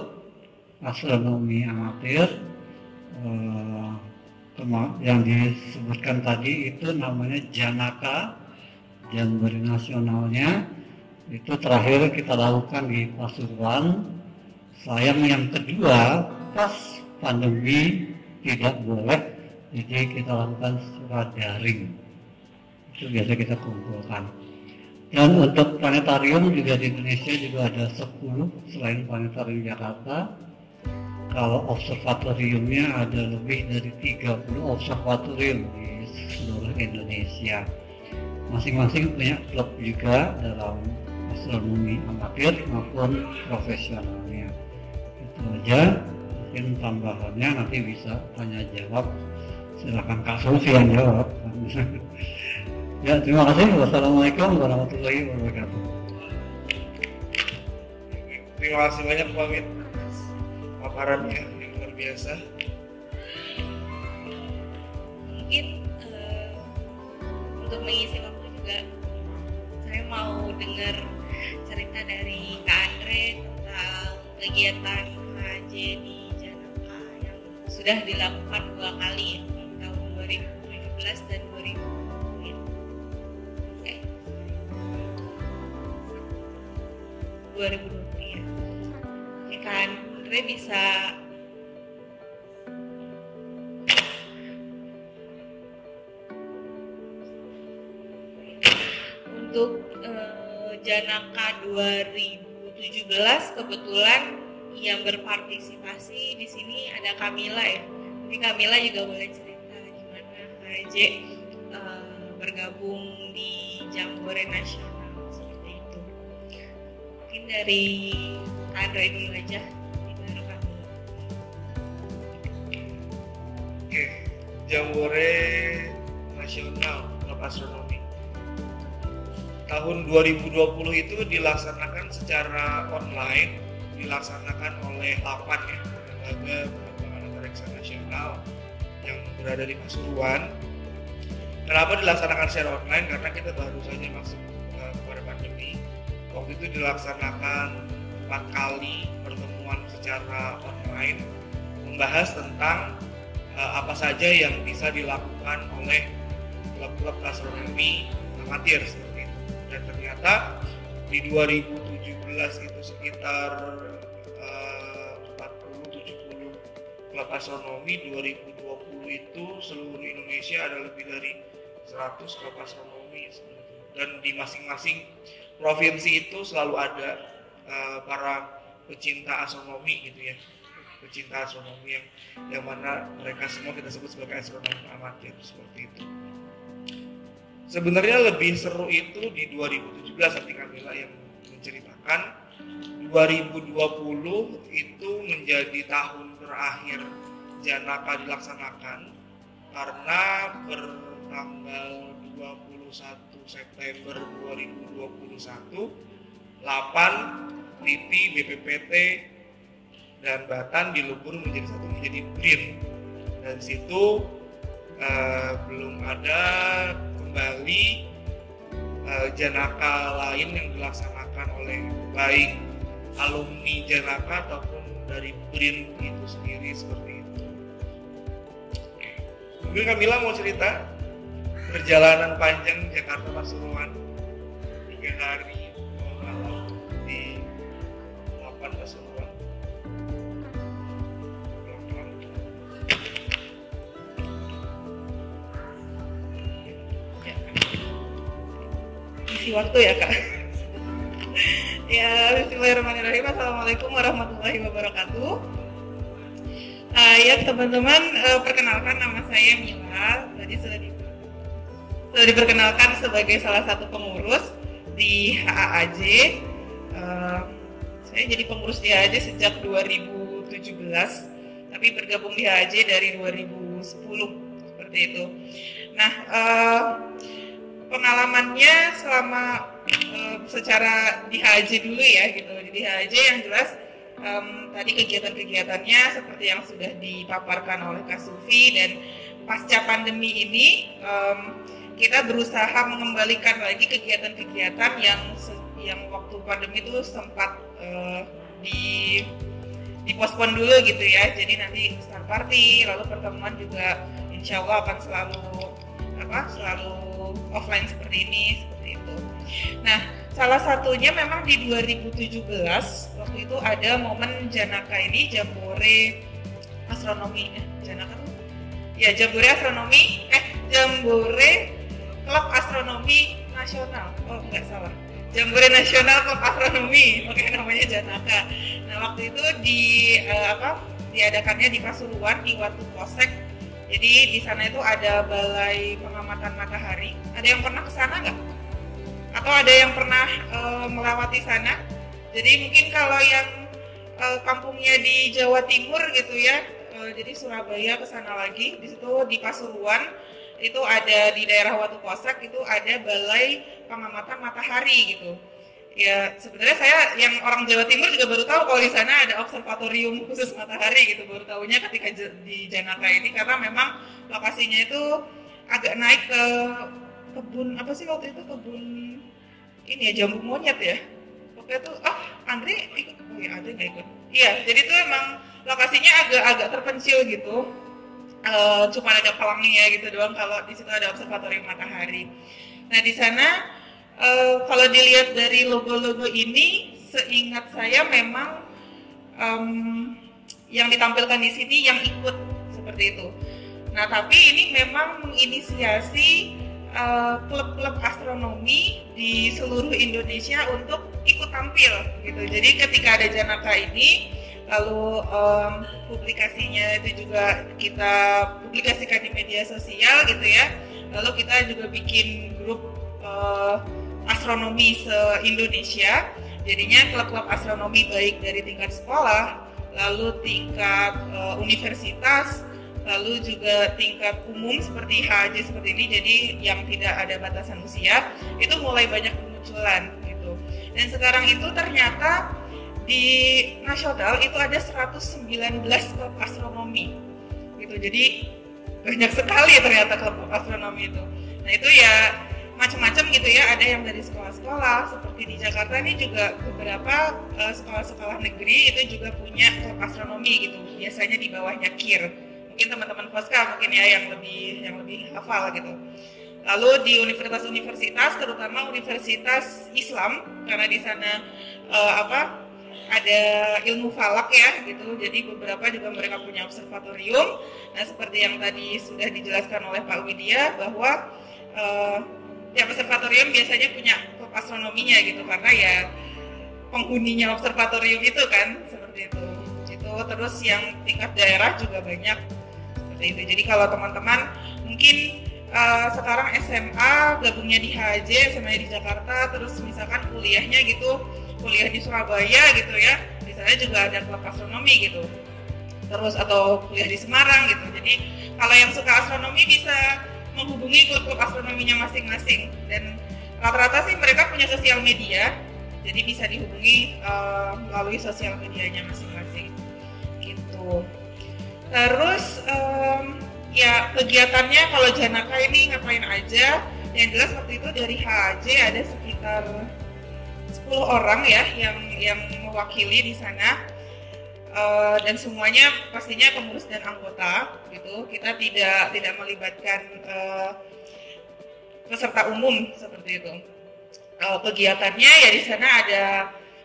[SPEAKER 5] astronomi amatir. Yang disebutkan tadi itu namanya Janaka, Jambore nasionalnya itu terakhir kita lakukan di Pasuruan. Sayang yang kedua pas pandemi tidak boleh, jadi kita lakukan secara daring. Itu biasa kita kumpulkan. Dan untuk planetarium juga di Indonesia juga ada 10 selain planetarium Jakarta. Kalau observatoriumnya ada lebih dari 30 observatorium di seluruh Indonesia. Masing-masing punya klub juga dalam astronomi amatir maupun profesionalnya. Itu aja, mungkin tambahannya nanti bisa tanya jawab. Silakan Kak Sufi yang jawab. Ya, terima kasih. Wassalamualaikum warahmatullahi wabarakatuh.
[SPEAKER 2] Terima kasih banyak Pak Wid atas paparannya yang luar biasa.
[SPEAKER 3] Mungkin untuk mengisi waktu juga saya mau dengar cerita dari Kak Andre tentang kegiatan HJ di Janaka yang sudah dilakukan 2 kali ya, tahun 2017 dan 2020 ya. Oke, Kak Andre bisa untuk Janaka 2017 kebetulan yang berpartisipasi di sini ada Kamila ya. Jadi Kamila juga boleh cerita gimana HJ bergabung di Jambore Nasional seperti itu. Mungkin dari Andre dulu aja, baru kami.
[SPEAKER 2] Oke, Jambore Nasional Klub Astronomi tahun 2020 itu dilaksanakan secara online, dilaksanakan oleh 8 ya, lembaga pengembangan antariksa nasional yang berada di Pasuruan. Kenapa dilaksanakan secara online? Karena kita baru saja masuk kepada pandemi. Waktu itu dilaksanakan 4 kali pertemuan secara online membahas tentang apa saja yang bisa dilakukan oleh klub-klub astronomi amatir seperti itu. Dan ternyata di 2017 itu sekitar 40-70 klub astronomi. 2020 itu seluruh Indonesia ada lebih dari 100 klub astronomi sebenarnya. Dan di masing-masing provinsi itu selalu ada para pecinta astronomi gitu ya, pecinta astronomi yang mana mereka semua kita sebut sebagai astronomi amatir seperti itu. Sebenarnya lebih seru itu di 2017 nanti Kamila yang menceritakan. 2020 itu menjadi tahun terakhir Janaka dilaksanakan karena bertanggal 21 September 2021 8 LIPI, BPPT, dan Batan dilebur menjadi satu, menjadi BRIN. Dan situ belum ada kembali Janaka lain yang dilaksanakan oleh baik alumni Janaka ataupun dari BRIN itu sendiri seperti itu. Mungkin Kamila mau cerita perjalanan panjang Jakarta Pasuruan 3 hari di 8 Pasuruan.
[SPEAKER 3] Isi waktu ya Kak. Ya, bismillahirrahmanirrahim. Assalamualaikum warahmatullahi wabarakatuh. Ya teman-teman, perkenalkan nama saya Mila. Tadi sudah diperkenalkan sebagai salah satu pengurus di HAAJ. Saya jadi pengurus di HAAJ sejak 2017, tapi bergabung di HAAJ dari 2010 seperti itu. Nah, pengalamannya selama secara di HAAJ dulu ya gitu. Jadi HAAJ yang jelas tadi kegiatan-kegiatannya seperti yang sudah dipaparkan oleh Kak Sufi, dan pasca pandemi ini kita berusaha mengembalikan lagi kegiatan-kegiatan yang waktu pandemi itu sempat dipospon dulu gitu ya. Jadi nanti star party, lalu pertemuan juga insya Allah akan selalu offline seperti ini, seperti itu. Nah, salah satunya memang di 2017 waktu itu ada momen Janaka ini, Jambore Astronomi, Janaka tuh? Ya, Jambore Astronomi, Jambore Klub Astronomi Nasional. Oh, enggak salah. Jambore Nasional Klub Astronomi, makanya namanya Janaka. Nah, waktu itu diadakannya di Pasuruan di Watu Posek. Jadi di sana itu ada balai pengamatan matahari. Ada yang pernah ke sana nggak? Atau ada yang pernah melewati sana? Jadi mungkin kalau yang kampungnya di Jawa Timur gitu ya, jadi Surabaya ke sana lagi. Di situ di Pasuruan itu ada di daerah Watu Posek itu ada balai pengamatan matahari gitu. Ya sebenarnya saya yang orang Jawa Timur juga baru tahu kalau di sana ada observatorium khusus matahari gitu, baru tahunya ketika di Janaka ini, karena memang lokasinya itu agak naik ke kebun apa sih waktu itu, kebun ini ya, jambu monyet ya pokoknya tuh. Andre ikut? Oh ya, ada nggak ikut? Iya, jadi tuh emang lokasinya agak terpencil gitu, cuma ada pelangnya gitu doang kalau di situ ada observatorium matahari. Nah di sana kalau dilihat dari logo-logo ini, seingat saya memang yang ditampilkan di sini yang ikut seperti itu. Nah, tapi ini memang menginisiasi klub-klub astronomi di seluruh Indonesia untuk ikut tampil gitu. Jadi ketika ada Janaka ini, lalu publikasinya itu juga kita publikasikan di media sosial gitu ya. Lalu kita juga bikin grup astronomi se-Indonesia. Jadinya klub-klub astronomi baik dari tingkat sekolah, lalu tingkat universitas, lalu juga tingkat umum seperti HAAJ seperti ini, jadi yang tidak ada batasan usia, itu mulai banyak bermunculan gitu. Dan sekarang itu ternyata di nasional itu ada 119 klub astronomi gitu. Jadi banyak sekali ternyata klub astronomi itu. Nah itu ya macam-macam gitu ya, ada yang dari sekolah-sekolah seperti di Jakarta ini juga beberapa sekolah-sekolah negeri itu juga punya klub astronomi gitu, biasanya di bawahnya KIR. Mungkin teman-teman Foska mungkin ya yang lebih hafal gitu. Lalu di universitas-universitas, terutama universitas Islam, karena di sana ada ilmu falak ya gitu, jadi beberapa juga mereka punya observatorium. Nah seperti yang tadi sudah dijelaskan oleh Pak Widya bahwa tiap observatorium biasanya punya klub astronominya gitu, karena ya penghuninya observatorium itu kan seperti itu. Terus yang tingkat daerah juga banyak seperti itu. Jadi kalau teman-teman mungkin sekarang SMA gabungnya di HJ, SMA di Jakarta, terus misalkan kuliahnya gitu, kuliah di Surabaya gitu ya, di sana juga ada klub astronomi gitu. Terus atau kuliah di Semarang gitu. Jadi kalau yang suka astronomi bisa menghubungi klub astronominya masing-masing, dan rata-rata sih mereka punya sosial media, jadi bisa dihubungi melalui sosial medianya masing-masing gitu. Terus ya kegiatannya kalau Janaka ini ngapain aja? Yang jelas waktu itu dari HAJ ada sekitar 10 orang ya yang mewakili di sana, dan semuanya pastinya pengurus dan anggota gitu. Kita tidak melibatkan peserta umum seperti itu. Kegiatannya ya di sana ada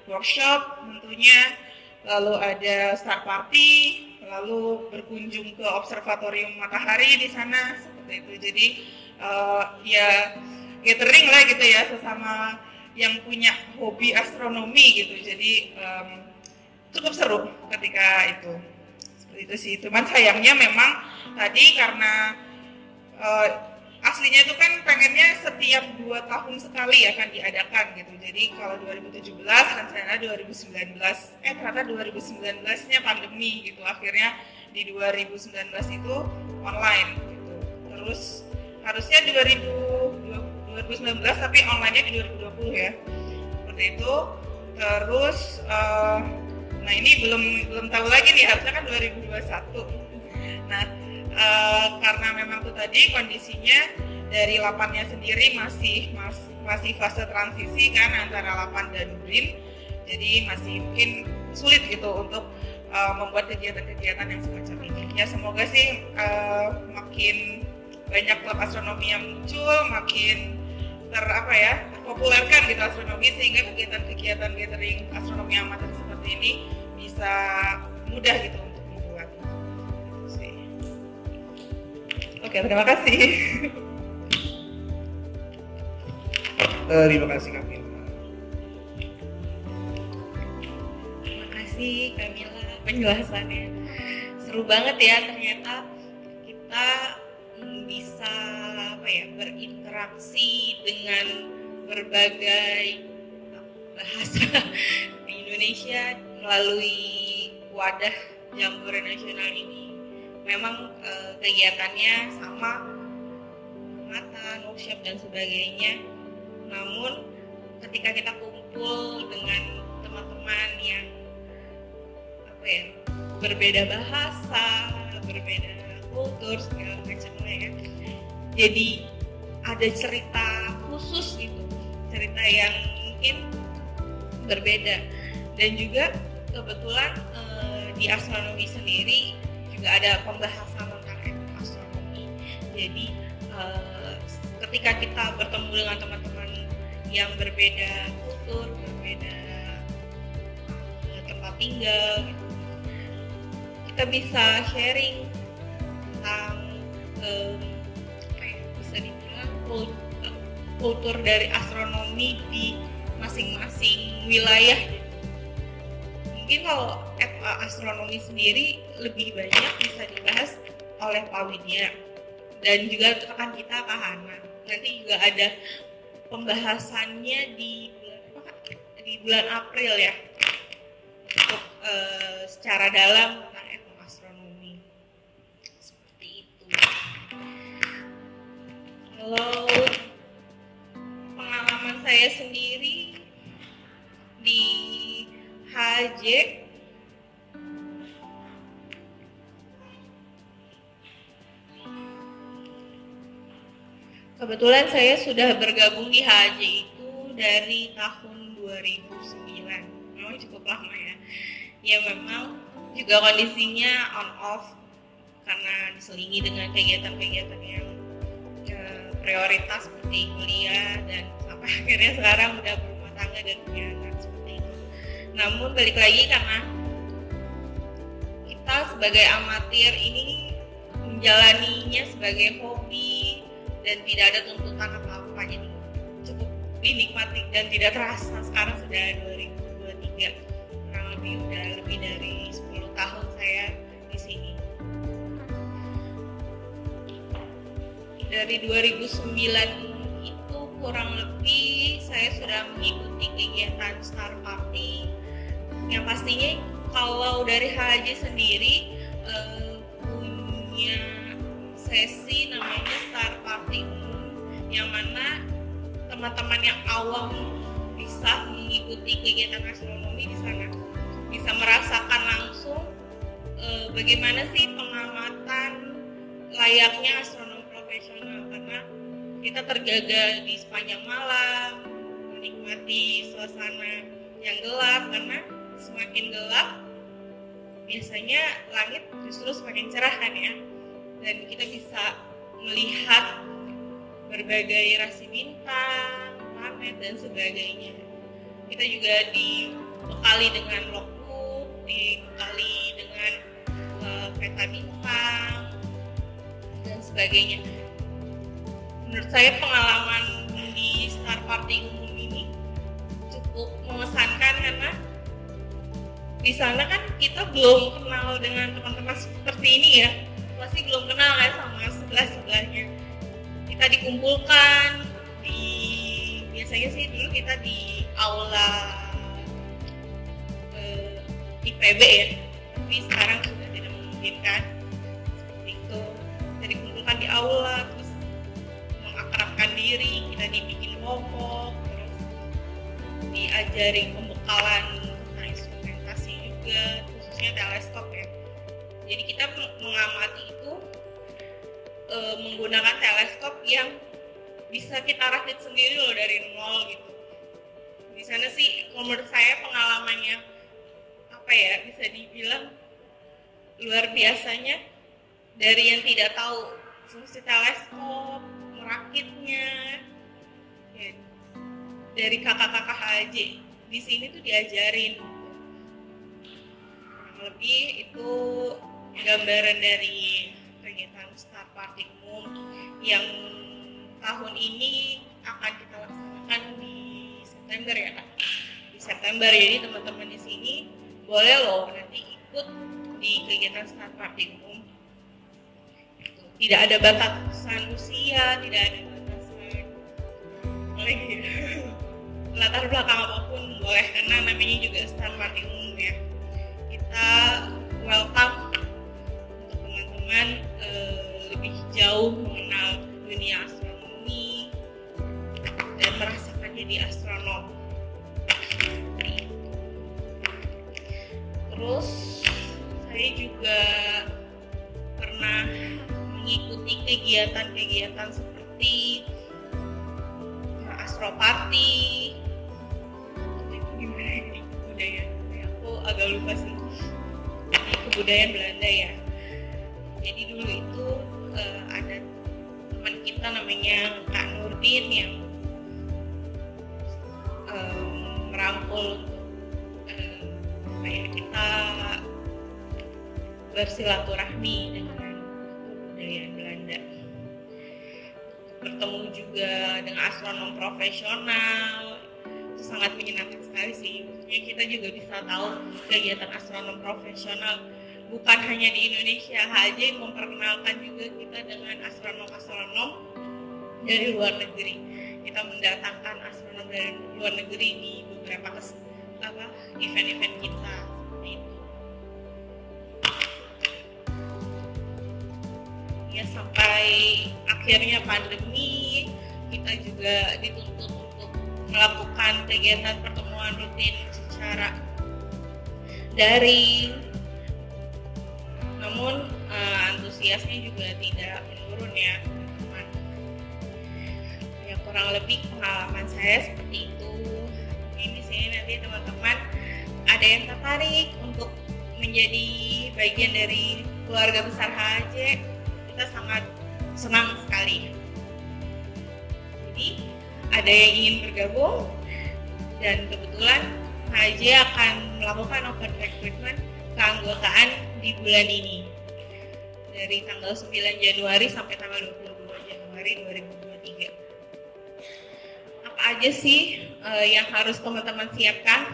[SPEAKER 3] workshop tentunya, lalu ada star party, lalu berkunjung ke observatorium matahari di sana seperti itu. Jadi ya gathering lah gitu ya, sesama yang punya hobi astronomi gitu. Jadi cukup seru ketika itu. Seperti itu sih. Cuman sayangnya memang tadi karena aslinya itu kan pengennya setiap 2 tahun sekali akan diadakan gitu. Jadi kalau 2017 rencana 2019, ternyata 2019-nya pandemi gitu. Akhirnya di 2019 itu online gitu. Terus harusnya 2019 tapi online-nya di 2020 ya. Seperti itu. Terus nah ini belum tahu lagi nih, harusnya kan 2021. Nah, karena memang tuh tadi kondisinya dari LAPAN-nya sendiri masih fase transisi kan antara LAPAN dan BRIN, jadi masih mungkin sulit gitu untuk membuat kegiatan-kegiatan yang semacam ini. Ya semoga sih makin banyak klub astronomi yang muncul, makin terpopulerkan gitu astronomi, sehingga kegiatan-kegiatan gathering astronomi amatir seperti ini bisa mudah gitu untuk dibuat. Oke, terima kasih.
[SPEAKER 2] Terima kasih Kamila.
[SPEAKER 3] Terima kasih Kamila penjelasannya. Seru banget ya, ternyata kita bisa berinteraksi dengan berbagai bahasa di Indonesia melalui wadah Jambore Nasional ini. Memang kegiatannya sama, pengamatan, workshop dan sebagainya. Namun ketika kita kumpul dengan teman-teman yang berbeda bahasa, berbeda kultur segala macamnya ya, jadi ada cerita khusus gitu, cerita yang mungkin berbeda. Dan juga kebetulan di astronomi sendiri juga ada pembahasan tentang astronomi. Jadi ketika kita bertemu dengan teman-teman yang berbeda kultur, berbeda tempat tinggal gitu, kita bisa sharing tentang bisa dibilang kultur dari astronomi di masing-masing wilayah. Mungkin kalau astronomi sendiri lebih banyak bisa dibahas oleh Pak Widya dan juga rekan kita Kak Hana. Nanti juga ada pembahasannya di bulan April ya, untuk secara dalam tentang etnoastronomi. Seperti itu. Kalau pengalaman saya sendiri di HJ, kebetulan saya sudah bergabung di HJ itu dari tahun 2009. Memang cukup lama ya. Ya memang juga kondisinya on off karena diselingi dengan kegiatan-kegiatan yang prioritas seperti kuliah, dan sampai akhirnya sekarang udah berumah tangga dan punya anak seperti itu. Namun balik lagi, karena kita sebagai amatir ini menjalaninya sebagai hobi dan tidak ada tuntutan apa-apa, jadi dinikmati dan tidak terasa. Sekarang sudah 2023, kurang lebih udah lebih dari 10 tahun saya di sini. Dari 2009 itu kurang lebih saya sudah mengikuti kegiatan Star Party. Yang pastinya kalau dari HAJ sendiri punya sesi namanya Star Party umum, yang mana teman-teman yang awam bisa mengikuti kegiatan astronomi di sana, bisa merasakan langsung bagaimana sih pengamatan layaknya astronom profesional, karena kita terjaga di sepanjang malam, menikmati suasana yang gelap, karena semakin gelap biasanya langit justru semakin cerah kan ya, dan kita bisa melihat berbagai rasi bintang, planet dan sebagainya. Kita juga dibekali dengan logbook, dibekali dengan peta bintang dan sebagainya. Menurut saya pengalaman di Star Party umum ini cukup mengesankan, karena di sana kan kita belum kenal dengan teman-teman seperti ini ya, pasti belum kenal kan sama sebelah-sebelahnya. Kita dikumpulkan di, biasanya sih dulu kita di aula IPB ya, tapi sekarang sudah tidak memungkinkan seperti itu. Kita dikumpulkan di aula, terus mengakrabkan diri, kita dibikin kelompok, terus diajari pembekalan tentang instrumentasi juga, khususnya teleskop ya. Jadi kita mengamati itu menggunakan teleskop yang bisa kita rakit sendiri loh dari nol gitu. Di sana sih menurut saya pengalamannya apa ya, bisa dibilang luar biasanya. Dari yang tidak tahu fungsi teleskop, merakitnya ya, dari kakak-kakak HJ di sini tuh diajarin. Kurang lebih itu gambaran dari kegiatan Star Party umum yang tahun ini akan kita laksanakan di September ya Kak. Di September, jadi teman-teman di sini boleh loh nanti ikut di kegiatan Star Party umum. Tidak ada batasan usia, tidak ada batasan latar belakang apapun boleh, karena namanya juga Star Party umum ya. Kita welcome untuk teman-teman lebih jauh mengenal dunia astronomi dan merasakannya di astronom. Terus saya juga pernah mengikuti kegiatan-kegiatan seperti astroparty. Itu gimana ini budaya? Aku agak lupa sih. Kebudayaan Belanda ya. Jadi dulu itu ada teman kita namanya Kak Nurdin yang merangkul kayak kita bersilaturahmi dengan kebudayaan Belanda. Bertemu juga dengan astronom profesional, itu sangat menyenangkan sekali sih. Maksudnya kita juga bisa tahu kegiatan astronom profesional bukan hanya di Indonesia. HJ memperkenalkan juga kita dengan astronom-astronom dari luar negeri. Kita mendatangkan astronom dari luar negeri di beberapa event-event kita seperti itu. Ya, sampai akhirnya pandemi, kita juga dituntut untuk melakukan kegiatan pertemuan rutin secara daring. Namun antusiasnya juga tidak menurun ya teman-teman. Ya, kurang lebih pengalaman saya seperti itu. Ini sih nanti teman-teman ada yang tertarik untuk menjadi bagian dari keluarga besar HJ, kita sangat senang sekali. Jadi ada yang ingin bergabung, dan kebetulan HJ akan melakukan open recruitment keanggotaan di bulan ini dari tanggal 9 Januari sampai tanggal 22 Januari 2023. Apa apa aja sih yang harus teman-teman siapkan?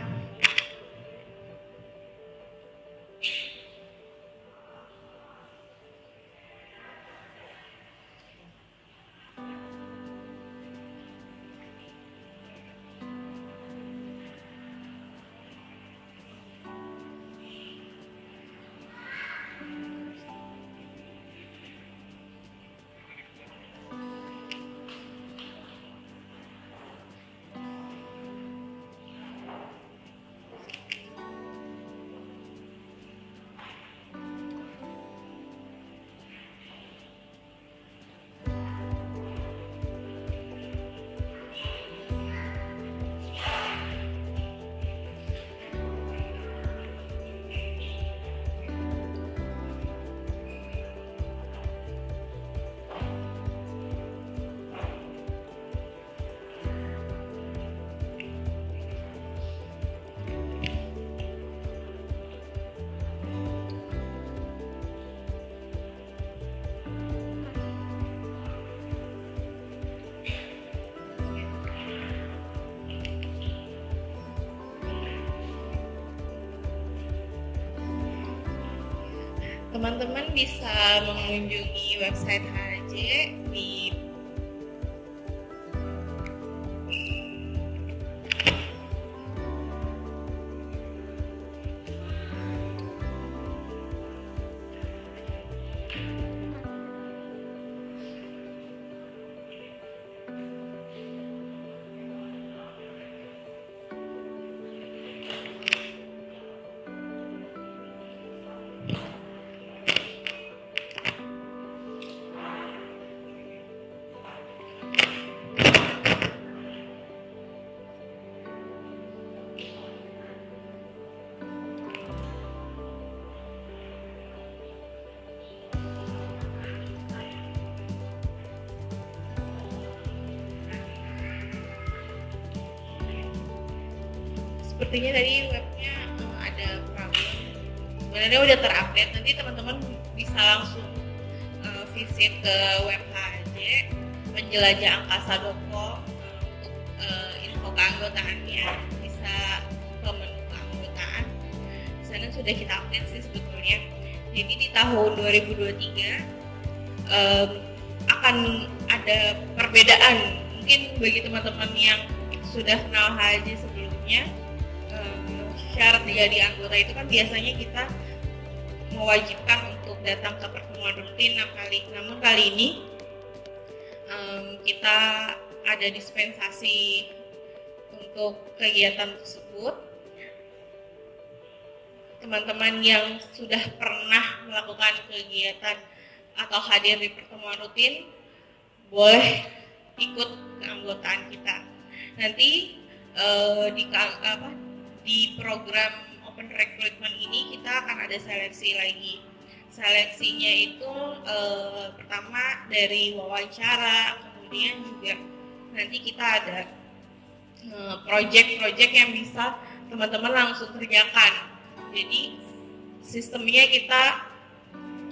[SPEAKER 3] Teman-teman bisa mengunjungi website HAJ di sepertinya tadi webnya ada problem. Sebenarnya udah terupdate, nanti teman-teman bisa langsung visit ke web HAJ penjelajahangkasa.com untuk info keanggotaannya, bisa ke menu keanggotaan. Di sana sudah kita update sih sebetulnya. Jadi di tahun 2023 akan ada perbedaan. Mungkin bagi teman-teman yang sudah kenal HAJ sebelumnya, syarat jadi anggota itu kan biasanya kita mewajibkan untuk datang ke pertemuan rutin 6 kali. Namun kali ini kita ada dispensasi untuk kegiatan tersebut. Teman-teman yang sudah pernah melakukan kegiatan atau hadir di pertemuan rutin boleh ikut keanggotaan kita. Nanti di program Open Recruitment ini kita akan ada seleksi lagi. Seleksinya itu pertama dari wawancara, kemudian juga nanti kita ada project-project yang bisa teman-teman langsung kerjakan. Jadi sistemnya kita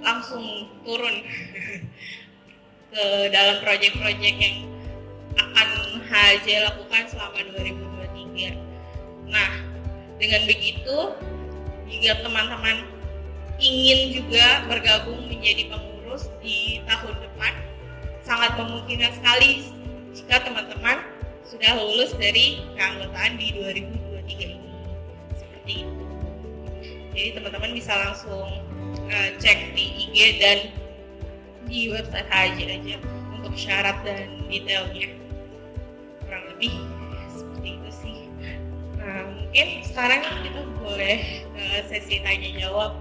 [SPEAKER 3] langsung turun ke dalam project-project yang akan HAJ lakukan selama 2023. Nah, dengan begitu, jika teman-teman ingin juga bergabung menjadi pengurus di tahun depan, sangat memungkinkan sekali jika teman-teman sudah lulus dari keanggotaan di 2023 ini. Seperti itu. Jadi teman-teman bisa langsung cek di IG dan di website HAJ aja untuk syarat dan detailnya. Kurang lebih seperti itu sih. Nah, mungkin sekarang kita boleh sesi tanya jawab.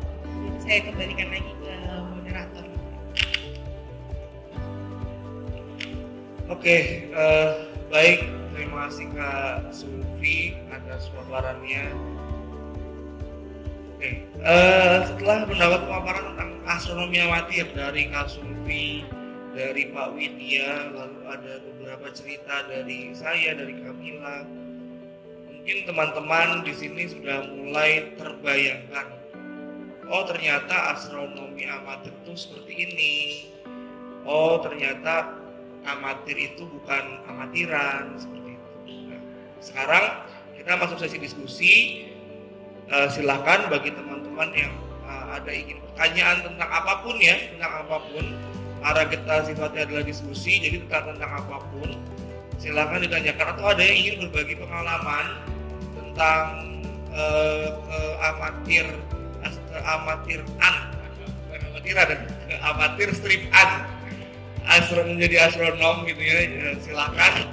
[SPEAKER 3] Saya kembalikan lagi ke moderator.
[SPEAKER 2] Oke, baik. Terima kasih Kak Sulfi atas paparannya. Oke, setelah mendapat pemaparan tentang astronomi amatir dari Kak Sulfi, dari Pak Widya, lalu ada beberapa cerita dari saya, dari Kamila. Mungkin teman-teman di sini sudah mulai terbayangkan, oh ternyata astronomi amatir itu seperti ini. Oh ternyata amatir itu bukan amatiran, seperti itu. Sekarang kita masuk sesi diskusi. Silahkan bagi teman-teman yang ada ingin pertanyaan tentang apapun ya, tentang apapun. Arah kita sifatnya adalah diskusi, jadi tentang apapun silahkan ditanyakan, atau ada yang ingin berbagi pengalaman tentang amatir strip-an menjadi astronom gitu ya, silahkan.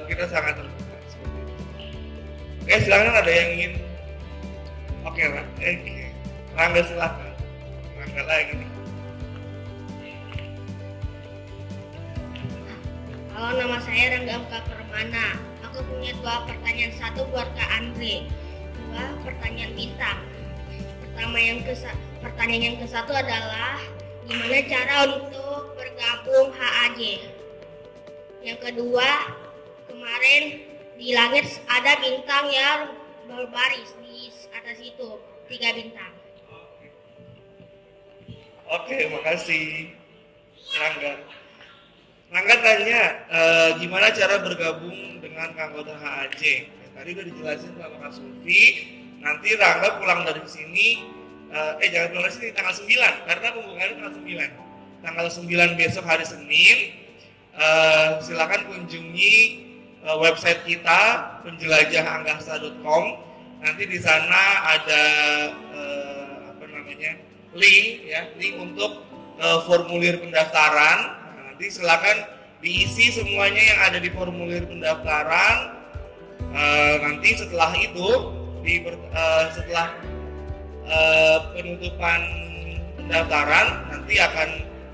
[SPEAKER 2] Kita sangat terbuka seperti itu. Oke, silahkan ada yang ingin. Oke, Rangga silahkan. Rangga lagi nih.
[SPEAKER 4] Halo, nama saya Rangga Muka Permana. Aku punya 2 pertanyaan, 1 buat Kak Andre, 2 pertanyaan bintang. Pertanyaan yang ke-1 adalah gimana cara untuk bergabung HAJ. Yang kedua, kemarin di langit ada bintang yang berbaris di atas itu, 3 bintang.
[SPEAKER 2] Oke, makasih Rangga. Rangga tanya gimana cara bergabung dengan anggota HAJ. Ya, tadi udah dijelasin sama Kak Sulfi. Nanti Rangga pulang dari sini, jangan pulang dari sini tanggal 9, karena pembukaannya tanggal 9. Tanggal 9 besok hari Senin, silakan kunjungi website kita penjelajahangkasa.com. Nanti di sana ada link untuk formulir pendaftaran. Nanti silakan diisi semuanya yang ada di formulir pendaftaran. Nanti setelah itu setelah penutupan pendaftaran nanti akan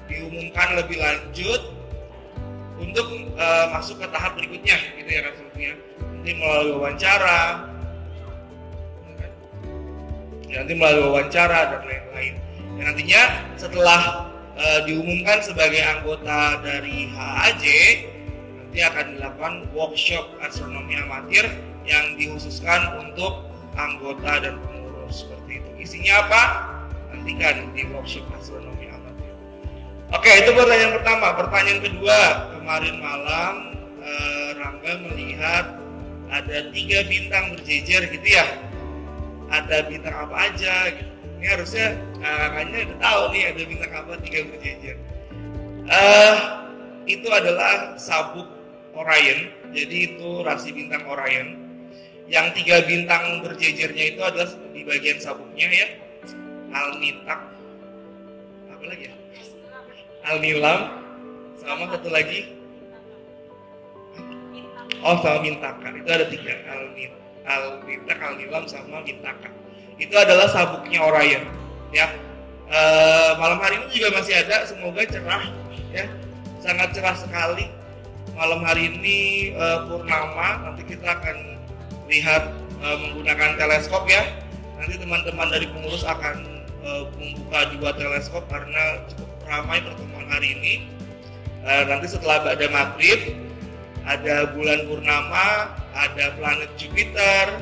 [SPEAKER 2] diumumkan lebih lanjut untuk masuk ke tahap berikutnya gitu ya maksudnya. Nanti melalui wawancara dan lain-lain. Dan nantinya setelah diumumkan sebagai anggota dari HAJ, nanti akan dilakukan workshop astronomi amatir yang dikhususkan untuk anggota dan pengurus seperti itu. Isinya apa? Nantikan di workshop astronomi amatir. Oke, itu pertanyaan pertama. Pertanyaan kedua, kemarin malam Rangga melihat ada 3 bintang berjejer gitu ya. Ada bintang apa aja gitu. Ini harusnya kakaknya udah tahu nih ada bintang apa 3 berjejer. Itu adalah sabuk Orion. Jadi itu rasi bintang Orion. Yang 3 bintang berjejernya itu adalah di bagian sabuknya ya. Alnitak. Apa lagi ya? Alnilam. Sama satu lagi. Sama Mintaka. Itu ada 3. Alnitak, Alnilam sama Mintaka. Itu adalah sabuknya Orion ya. Malam hari ini juga masih ada, semoga cerah ya, sangat cerah sekali malam hari ini. Purnama, nanti kita akan lihat menggunakan teleskop ya. Nanti teman-teman dari pengurus akan membuka 2 teleskop karena cukup ramai pertemuan hari ini. Nanti setelah Ba'da Maghrib ada bulan purnama, ada planet Jupiter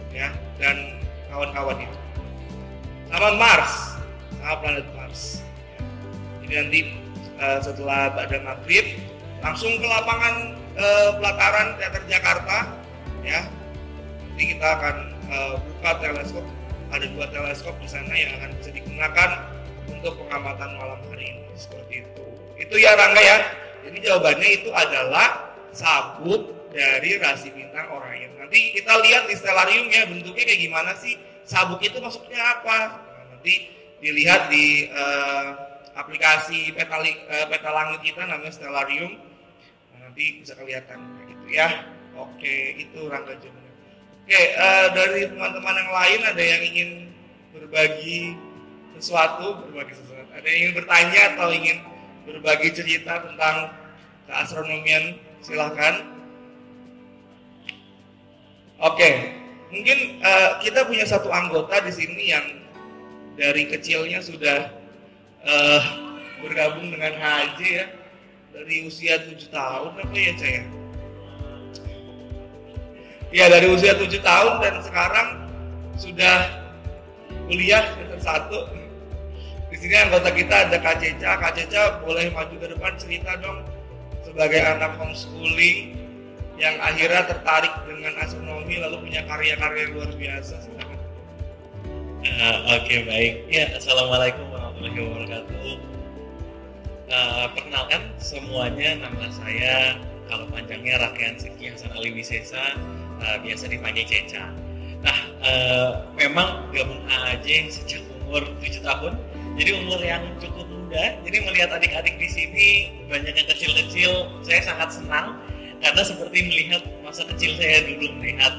[SPEAKER 2] ya, dan kawan-kawan itu sama Mars, sama planet Mars. Jadi nanti setelah Ba'da Maghrib langsung ke lapangan pelataran Teater Jakarta ya. Nanti kita akan buka teleskop, ada 2 teleskop di sana yang akan bisa digunakan untuk pengamatan malam hari ini seperti itu. Itu ya Rangga ya. Jadi jawabannya itu adalah sabuk dari rasi bintang Orion. Nanti kita lihat di stellarium ya, bentuknya kayak gimana sih, sabuk itu maksudnya apa. Nanti dilihat di aplikasi peta langit kita namanya stellarium. Nanti bisa kelihatan gitu ya. Oke, itu Rangga jawabannya. Oke, dari teman-teman yang lain ada yang ingin berbagi sesuatu, ada yang ingin bertanya atau ingin berbagi cerita tentang keastronomian, silahkan. Oke, mungkin kita punya satu anggota di sini yang dari kecilnya sudah bergabung dengan HAJ ya, dari usia 7 tahun apa ya saya? Ya dari usia 7 tahun dan sekarang sudah kuliah semester 1. Di sini anggota kita ada Kak Ceca. Kak Ceca boleh maju ke depan cerita dong sebagai anak homeschooling yang akhirnya tertarik dengan astronomi lalu punya karya-karya yang luar biasa. Silakan.
[SPEAKER 6] Oke, baik. Ya, assalamualaikum warahmatullahi wabarakatuh. Perkenalkan semuanya, nama saya kalau panjangnya Rakean Seki Hasan Ali Wisesa, biasa dipanggil Ceca. Nah, memang gabung AAJ sejak umur 7 tahun, jadi umur yang cukup muda. Jadi melihat adik-adik di sini banyak yang kecil-kecil, saya sangat senang karena seperti melihat masa kecil saya dulu melihat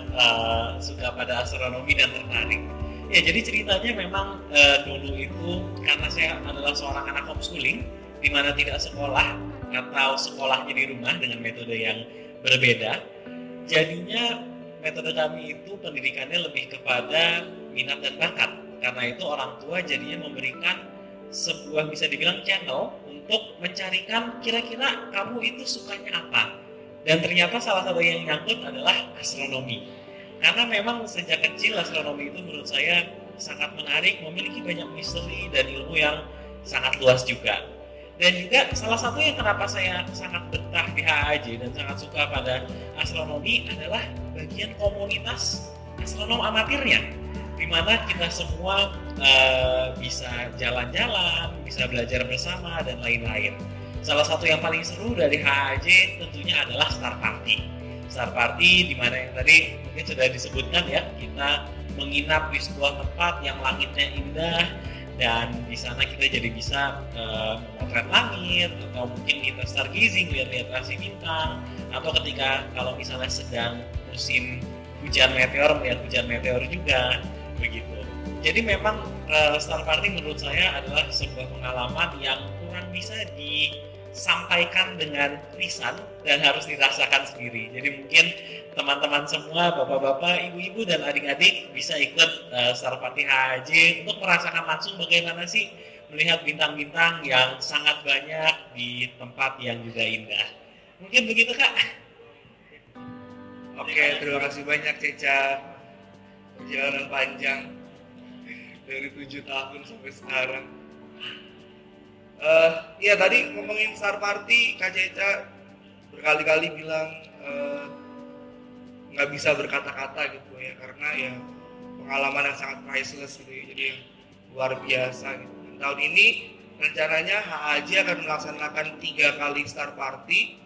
[SPEAKER 6] suka pada astronomi dan tertarik. Ya, jadi ceritanya memang dulu itu karena saya adalah seorang anak homeschooling, di mana tidak sekolah atau sekolahnya di rumah dengan metode yang berbeda. Jadinya metode kami itu pendidikannya lebih kepada minat dan bakat. Karena itu orang tua jadinya memberikan sebuah bisa dibilang channel untuk mencarikan kira-kira kamu itu sukanya apa. Dan ternyata salah satu yang nyangkut adalah astronomi. Karena memang sejak kecil astronomi itu menurut saya sangat menarik, memiliki banyak misteri dan ilmu yang sangat luas juga. Dan juga salah satu yang kenapa saya sangat betah di HAJ dan sangat suka pada astronomi adalah bagian komunitas astronom amatirnya, di mana kita semua bisa jalan-jalan, bisa belajar bersama dan lain-lain. Salah satu yang paling seru dari HAJ tentunya adalah Star Party. Star Party di mana yang tadi mungkin sudah disebutkan ya, kita menginap di sebuah tempat yang langitnya indah. Dan di sana kita jadi bisa memotret langit, atau mungkin kita stargazing, lihat-lihat rasi bintang, atau ketika kalau misalnya sedang musim hujan meteor, melihat hujan meteor juga begitu. Jadi memang Star Party menurut saya adalah sebuah pengalaman yang kurang bisa disampaikan dengan lisan dan harus dirasakan sendiri. Jadi mungkin teman-teman semua, bapak-bapak, ibu-ibu, dan adik-adik bisa ikut Star Party HAJ untuk merasakan langsung bagaimana sih melihat bintang-bintang yang sangat banyak di tempat yang juga indah. Mungkin begitu, Kak.
[SPEAKER 2] Oke, terima kasih banyak Ceca. Perjalanan panjang dari 7 tahun sampai sekarang. Iya, tadi ngomongin Star Party, Kak Ceca berkali-kali bilang nggak bisa berkata-kata gitu ya, karena ya pengalaman yang sangat priceless gitu ya, jadi luar biasa gitu. Dan tahun ini rencananya HAJ akan melaksanakan 3 kali Star Party.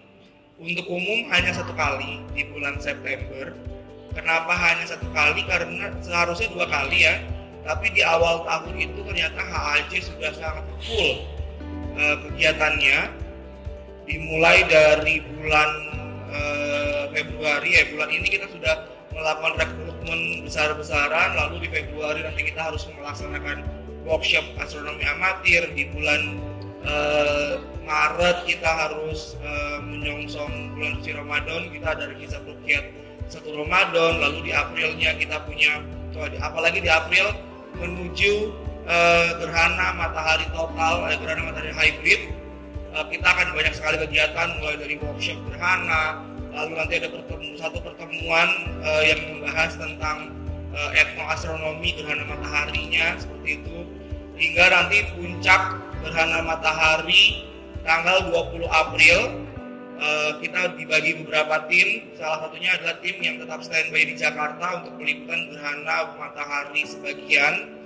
[SPEAKER 2] Untuk umum hanya 1 kali di bulan September. Kenapa hanya 1 kali? Karena seharusnya 2 kali ya, tapi di awal tahun itu ternyata HAJ sudah sangat full kegiatannya, dimulai dari bulan Februari ya, bulan ini kita sudah melakukan rekrutmen besar-besaran, lalu di Februari nanti kita harus melaksanakan workshop astronomi amatir, di bulan Maret kita harus menyongsong bulan suci Ramadan, kita ada kisah rukyat 1 Ramadan, lalu di Aprilnya kita punya, apalagi di April menuju gerhana matahari total, gerhana matahari hybrid. Kita akan banyak sekali kegiatan, mulai dari workshop gerhana, lalu nanti ada satu pertemuan yang membahas tentang etnoastronomi gerhana mataharinya, seperti itu, hingga nanti puncak gerhana matahari tanggal 20 April. Kita dibagi beberapa tim, salah satunya adalah tim yang tetap standby di Jakarta untuk meliputan gerhana matahari sebagian.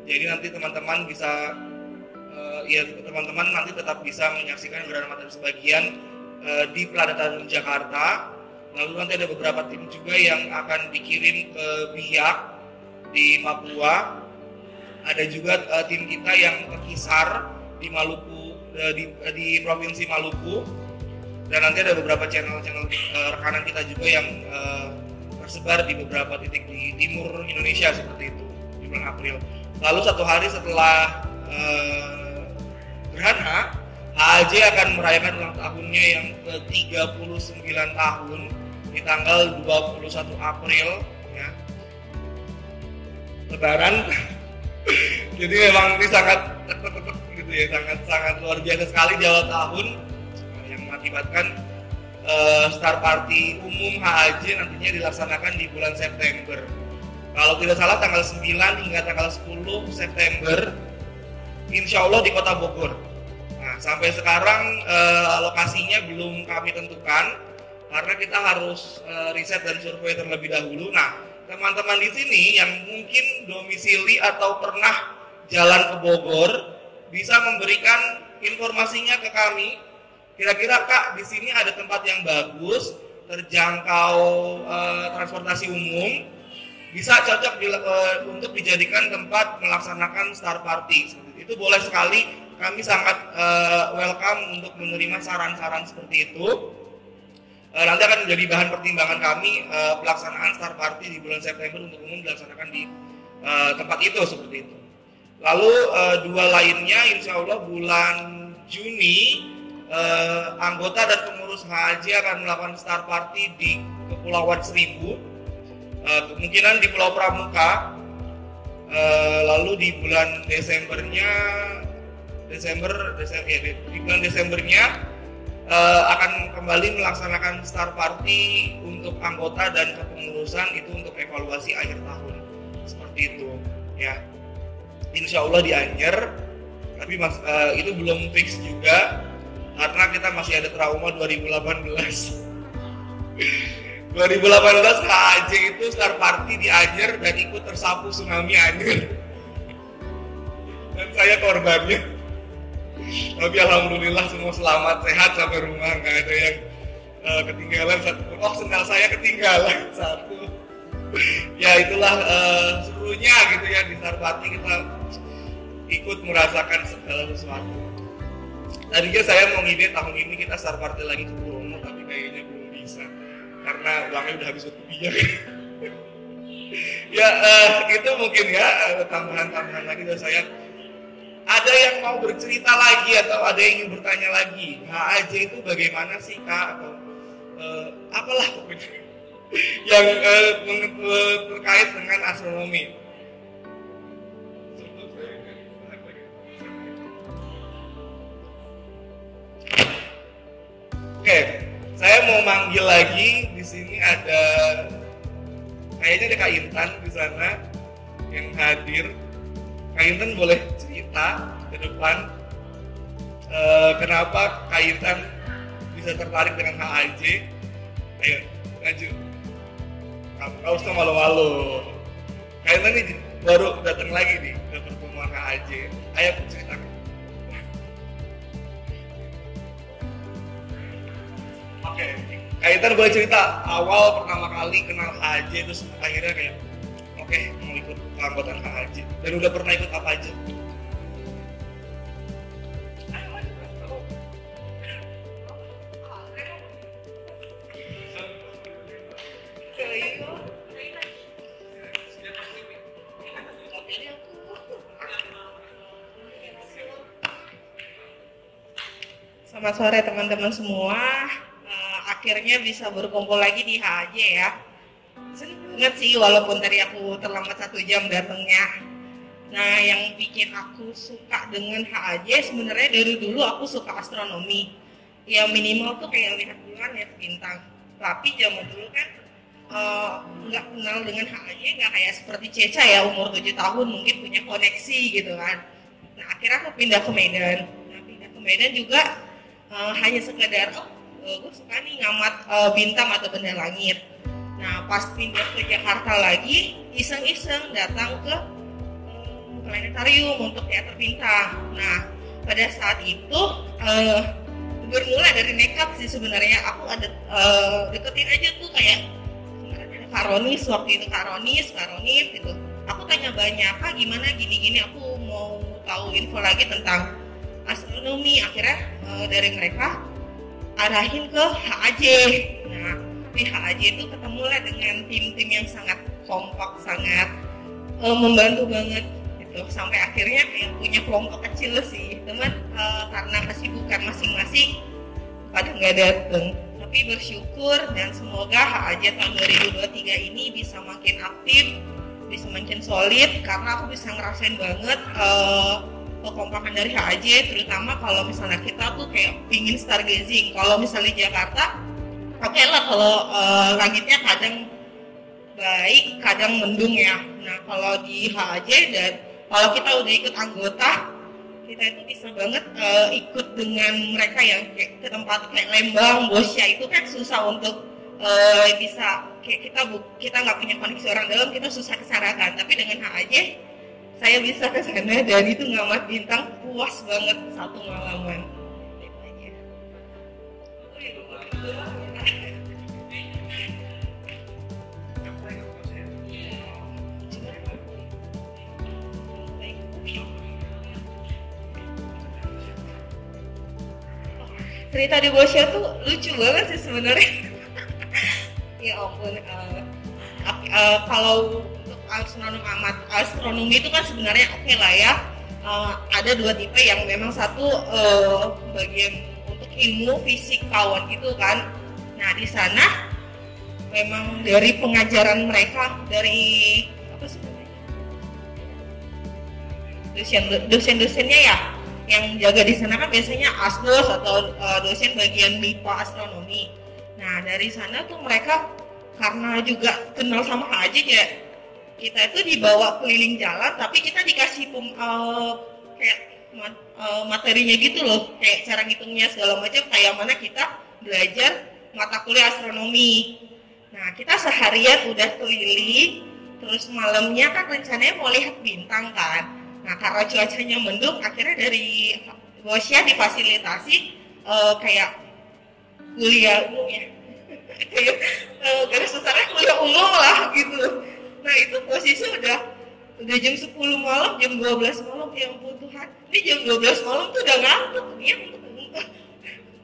[SPEAKER 2] Jadi nanti teman-teman bisa teman-teman nanti tetap bisa menyaksikan gerhana matahari sebagian di Planetarium Jakarta. Lalu nanti ada beberapa tim juga yang akan dikirim ke Biak di Papua. Ada juga tim kita yang terkisar di Maluku, di Provinsi Maluku. Dan nanti ada beberapa channel-channel rekanan kita juga yang tersebar di beberapa titik di timur Indonesia seperti itu di bulan April. Lalu 1 hari setelah gerhana, HAJ akan merayakan ulang tahunnya yang ke-39 tahun di tanggal 21 April ya. Lebaran. Jadi memang ini sangat gitu ya, sangat luar biasa sekali di awal tahun, yang mengakibatkan Star Party umum HAJ nantinya dilaksanakan di bulan September. Kalau tidak salah tanggal 9 hingga tanggal 10 September, insya Allah di Kota Bogor. Nah, sampai sekarang lokasinya belum kami tentukan, karena kita harus riset dan survei terlebih dahulu. Nah, teman-teman di sini yang mungkin domisili atau pernah jalan ke Bogor bisa memberikan informasinya ke kami. Kira-kira Kak, di sini ada tempat yang bagus, terjangkau transportasi umum, bisa cocok untuk dijadikan tempat melaksanakan Star Party. Itu boleh sekali, kami sangat welcome untuk menerima saran-saran seperti itu. Nanti akan menjadi bahan pertimbangan kami pelaksanaan Star Party di bulan September untuk umum dilaksanakan di tempat itu seperti itu. Lalu dua lainnya insya Allah bulan Juni anggota dan pengurus HAJ akan melakukan Star Party di Kepulauan Seribu, kemungkinan di Pulau Pramuka. Lalu di bulan Desembernya akan kembali melaksanakan Star Party untuk anggota dan kepengurusan itu untuk evaluasi akhir tahun seperti itu ya. Insya Allah di Anyer, tapi itu belum fix juga karena kita masih ada trauma 2018. 2018 HAJ itu Star Party di Anyer dan ikut tersapu tsunami Anyer. Dan saya korbannya. Tapi alhamdulillah semua selamat, sehat sampai rumah, nggak ada yang ketinggalan satu. Oh, sendal saya ketinggalan satu. Ya itulah serunya gitu ya di Star Party, kita ikut merasakan segala sesuatu. Tadinya saya mau ngide tahun ini kita Star Party lagi ke Bromo, tapi kayaknya belum bisa karena uangnya udah habis untuk biaya. Ya itu mungkin ya tambahan-tambahan lagi dari saya. Ada yang mau bercerita lagi atau ada yang ingin bertanya lagi, HAJ itu bagaimana sih Kak, atau apalah pokoknya yang terkait dengan astronomi. Oke, saya mau manggil lagi. Di sini ada kayaknya ada Kak Intan di sana yang hadir. Kak Intan boleh cerita ke depan kenapa Kak Intan bisa tertarik dengan HAJ. Ayo, maju. Nggak usah malu-malu. Kak Intan ini baru datang lagi nih ke pertemuan HAJ. Ayo ceritakan. Oke, Kak Intan boleh cerita awal pertama kali kenal HAJ terus akhirnya kayak oke, mau ikut keanggotaan HAJ dan udah pernah ikut apa aja?
[SPEAKER 3] Selamat sore teman-teman semua. Akhirnya bisa berkumpul lagi di HAJ ya. Seneng banget sih walaupun tadi aku terlambat 1 jam datangnya. Nah, yang bikin aku suka dengan HAJ sebenarnya dari dulu aku suka astronomi. Ya minimal tuh kayak lihat bulan ya bintang. Tapi zaman dulu kan nggak kenal dengan HAJ, nggak kayak seperti Ceca ya umur 7 tahun mungkin punya koneksi gitu kan. Nah akhirnya aku pindah ke Medan. Nah pindah ke Medan juga hanya sekedar gue suka nih ngamat bintang atau benda langit. Nah pas pindah ke Jakarta lagi iseng-iseng datang ke planetarium untuk teater bintang. Nah pada saat itu bermula dari nekat sih sebenarnya. Aku ada deketin aja tuh kayak Karonis, waktu itu Karonis gitu. Aku tanya banyak, Kak gimana gini-gini, aku mau tahu info lagi tentang astronomi. Akhirnya dari mereka arahin ke HAJ. Nah di HAJ itu ketemulah dengan tim-tim yang sangat kompak, sangat membantu banget gitu. Sampai akhirnya kayak punya kelompok kecil sih teman, karena kesibukan masing-masing pada nggak datang. Tapi bersyukur dan semoga HAJ tahun 2023 ini bisa makin aktif, bisa makin solid, karena aku bisa ngerasain banget kekompakan dari HAJ, terutama kalau misalnya kita tuh kayak pingin stargazing. Kalau misalnya di Jakarta, oke lah kalau langitnya kadang baik, kadang mendung ya. Nah kalau di HAJ dan kalau kita udah ikut anggota, kita itu bisa banget ikut dengan mereka yang kayak ke tempat kayak Lembang, Bosya itu kan susah untuk bisa kayak kita nggak punya koneksi orang dalam, kita susah ke sana kan. Tapi dengan HAJ saya bisa ke sana dan itu ngamat bintang, puas banget satu malaman. Itu aja. Cerita di Bosya tuh lucu banget sih sebenarnya. Ya ampun, kalau untuk astronomi itu kan sebenarnya oke lah ya. Ada dua tipe, yang memang satu bagian untuk ilmu fisikawan gitu kan. Nah di sana memang dari pengajaran mereka, dari apa sebenarnya dosen-dosennya ya, yang jaga di sana kan biasanya asdos atau dosen bagian MIPA astronomi. Nah dari sana tuh mereka karena juga kenal sama HAJ ya, kita itu dibawa keliling jalan, tapi kita dikasih kayak materinya gitu loh, kayak cara ngitungnya segala macam, kayak mana kita belajar mata kuliah astronomi. Nah kita seharian udah keliling, terus malamnya kan rencananya mau lihat bintang kan. Nah karena cuacanya mendung, akhirnya dari Bosya difasilitasi kayak kuliah umum ya, kayak garis besarnya kuliah umum lah gitu. Nah itu posisi udah jam 10 malam, jam 12 malam, ya ampun Tuhan, ini jam 12 malam tuh udah ngantuk dia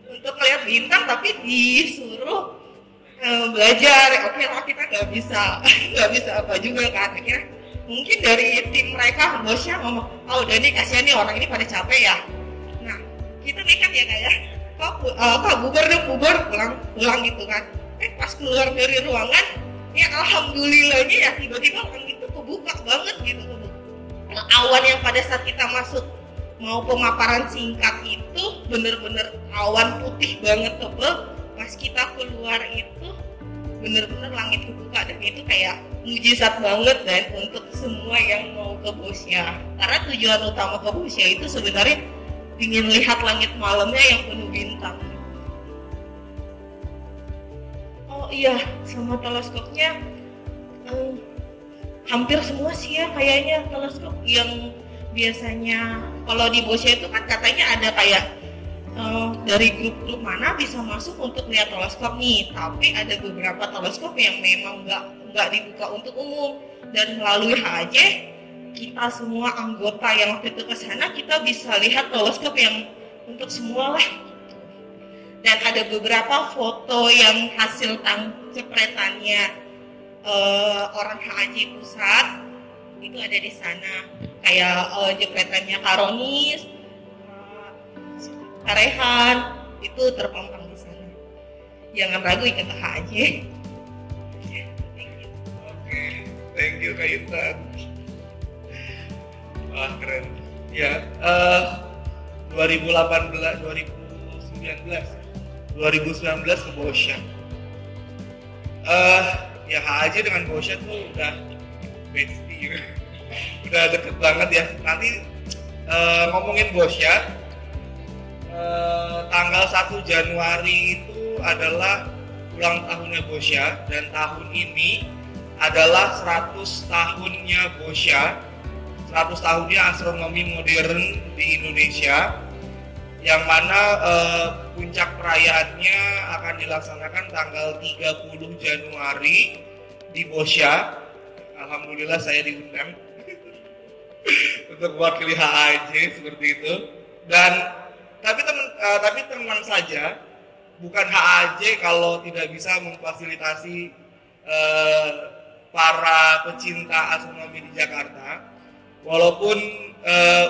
[SPEAKER 3] untuk lihat bintang, tapi disuruh belajar. Oke lah, kita nggak bisa apa juga kan. Akhirnya mungkin dari tim mereka Bosya ngomong, oh udah nih, kasihan nih orang ini pada capek ya. Nah kita nekat ya kayak, Pak bubar pulang gitu kan. Pas keluar dari ruangan, ya alhamdulillahnya ya tiba-tiba langit itu kebuka banget gitu. Nah, awan yang pada saat kita masuk mau pemaparan singkat itu bener-bener awan putih banget tebel. Pas kita keluar itu bener-bener langit kebuka, dan itu kayak mujizat banget dan untuk semua yang mau ke Bosya. Karena tujuan utama ke Bosya itu sebenarnya ingin lihat langit malamnya yang penuh bintang. Oh iya, sama teleskopnya hampir semua sih ya kayaknya teleskop yang biasanya kalau di Bosya itu kan katanya ada kayak dari grup-grup mana bisa masuk untuk lihat teleskop nih, tapi ada beberapa teleskop yang memang nggak dibuka untuk umum, dan melalui HAJ kita semua anggota yang waktu itu ke sana kita bisa lihat teleskop yang untuk semua lah. Dan ada beberapa foto yang hasil jepretannya orang HAJ pusat itu ada di sana, kayak jepretannya Karonis, Karehan, itu terpampang di sana. Jangan ragu ikut HAJ.
[SPEAKER 2] Oke, thank you Kak Intan. Wah keren. Ya, 2019 ke Bosya. Ya HAJ dengan Bosya tuh udah bestie, udah deket banget ya. Nanti ngomongin Bosya, tanggal 1 Januari itu adalah ulang tahunnya Bosya, dan tahun ini adalah 100 tahunnya Bosya, 100 tahunnya astronomi modern di Indonesia, yang mana puncak perayaannya akan dilaksanakan tanggal 30 Januari di Bosya. Alhamdulillah saya diundang untuk mewakili HAJ seperti itu. Dan tapi teman saja, bukan HAJ kalau tidak bisa memfasilitasi para pecinta astronomi di Jakarta. Walaupun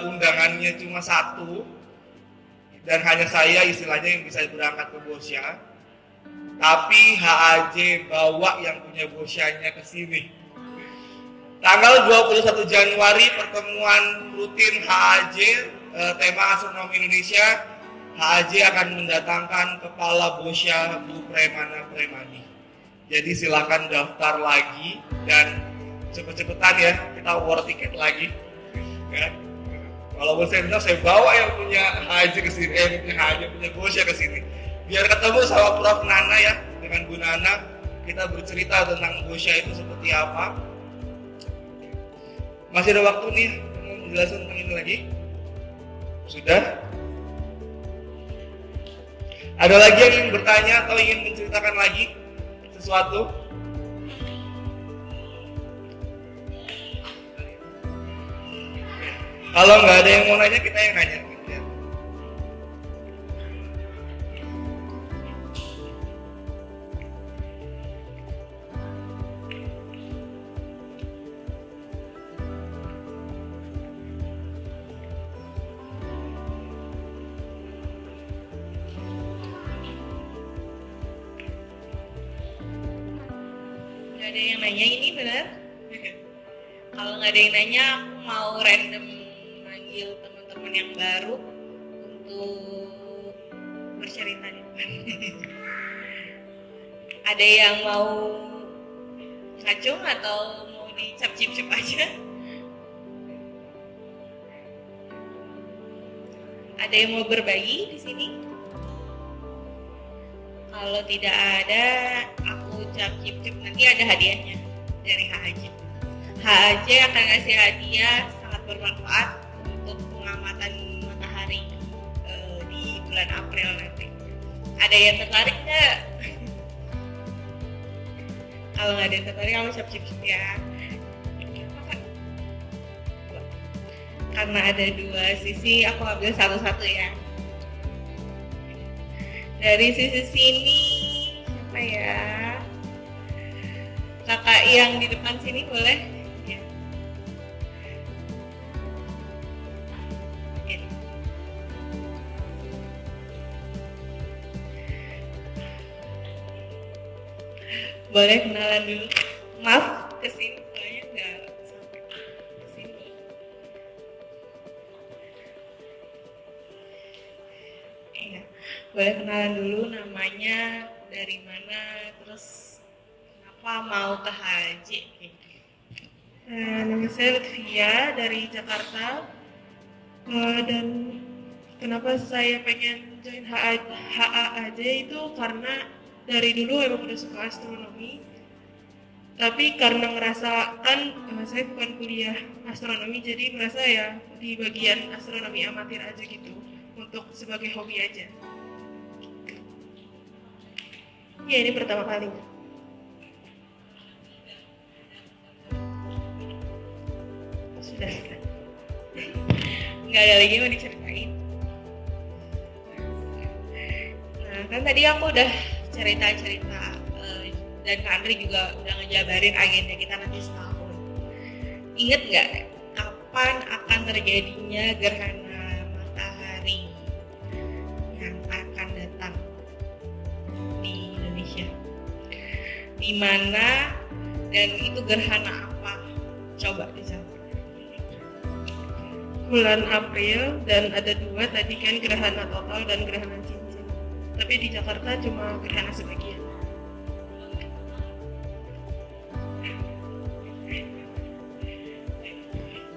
[SPEAKER 2] undangannya cuma satu dan hanya saya istilahnya yang bisa berangkat ke Bosya, tapi HAJ bawa yang punya Bosyanya ke sini. Tanggal 21 Januari pertemuan rutin HAJ, tema astronomi Indonesia. HAJ akan mendatangkan kepala Bosya Bu Premana Premani. Jadi silakan daftar lagi dan cepet-cepetan ya, kita war tiket lagi. Ya. Kalau saya bilang saya bawa yang punya Haji ke sini, yang punya Haji, yang punya Bosya ke sini. Biar ketemu sama Prof Nana ya, dengan Bu Nana kita bercerita tentang Bosya itu seperti apa. Masih ada waktu nih mau menjelaskan tentang ini lagi? Sudah? Ada lagi yang ingin bertanya atau ingin menceritakan lagi sesuatu? Kalau nggak ada yang mau nanya, kita yang nanya.
[SPEAKER 3] Nggak ada yang nanya ini benar? Kalau nggak ada yang nanya, aku mau random manggil teman-teman yang baru untuk bercerita di depan. Ada yang mau ngacung atau mau dicap-cip-cip aja? Ada yang mau berbagi di sini? Kalau tidak ada, aku cap-cip-cip, nanti ada hadiahnya dari HAJ. HAJ akan ngasih hadiah sangat bermanfaat untuk pengamatan matahari di bulan April nanti. Ada yang tertarik nggak? Kalau nggak ada yang tertarik, kamu cap-cip-cip ya. Karena ada dua sisi, aku ambil satu-satu ya. Dari sisi sini, siapa ya? Kakak yang di depan sini boleh? Ya. Oke. Boleh kenalan dulu? Maaf, kesini soalnya nggak sampai kesini. Iya. Boleh kenalan dulu namanya, dari mana, terus kenapa mau ke HAJ?
[SPEAKER 7] Nama saya Lutfia dari Jakarta. Dan kenapa saya pengen join HAJ itu karena dari dulu emang udah suka astronomi. Tapi karena ngerasa kan saya bukan kuliah astronomi, jadi merasa ya di bagian astronomi amatir aja gitu, untuk sebagai hobi aja. Ya, ini pertama kali. Sudah.
[SPEAKER 3] Nggak ada lagi yang mau diceritain. Nah, kan tadi aku udah cerita-cerita dan Kak Andri juga udah ngejabarin agenda kita nanti setahun. Ingat nggak kapan akan terjadinya gerhana matahari yang akan datang di Indonesia? Di mana dan itu gerhana apa? Coba dijawab.
[SPEAKER 7] Bulan April, dan ada dua tadi kan, gerhana total dan gerhana cincin. Tapi di Jakarta cuma gerhana sebagian.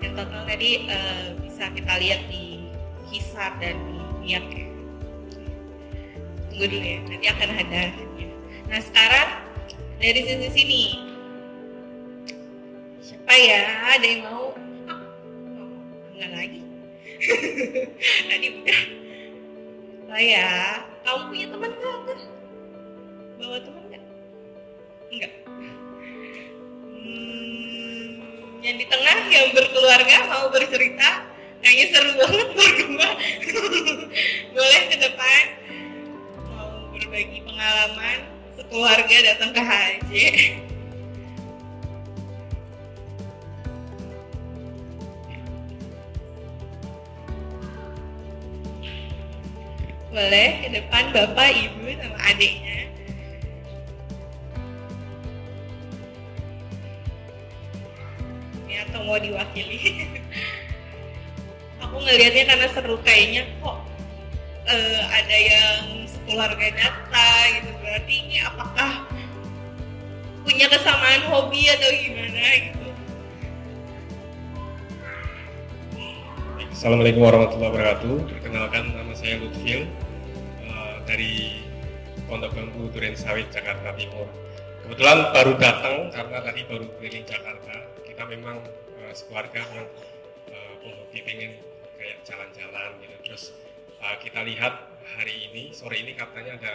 [SPEAKER 3] Yang total tadi bisa kita lihat di Hisar dan di Biak ya. Tunggu dulu ya, nanti akan ada. Nah sekarang dari sisi sini, siapa ya? Ada yang mau? Enggak lagi. Tadi udah. Saya, kamu punya teman nggak? Bawa teman nggak? Enggak. Yang di tengah yang berkeluarga mau bercerita, kayaknya seru banget berdua. Boleh ke depan, mau berbagi pengalaman sekeluarga datang ke HAJ. Boleh ke depan bapak, ibu, sama adiknya. Atau mau diwakili. Aku ngelihatnya karena seru, kayaknya kok ada yang sekeluarga data gitu, berarti ini apakah punya kesamaan hobi atau gimana gitu.
[SPEAKER 2] Bagus.
[SPEAKER 8] Assalamualaikum warahmatullahi wabarakatuh. Perkenalkan, nama saya Lutfil dari Pondok Bambu Duren Sawit, Jakarta Timur. Kebetulan baru datang karena tadi baru keliling Jakarta. Kita memang sekeluarga memang penghobi pengen kayak jalan-jalan gitu. Terus kita lihat hari ini, sore ini katanya ada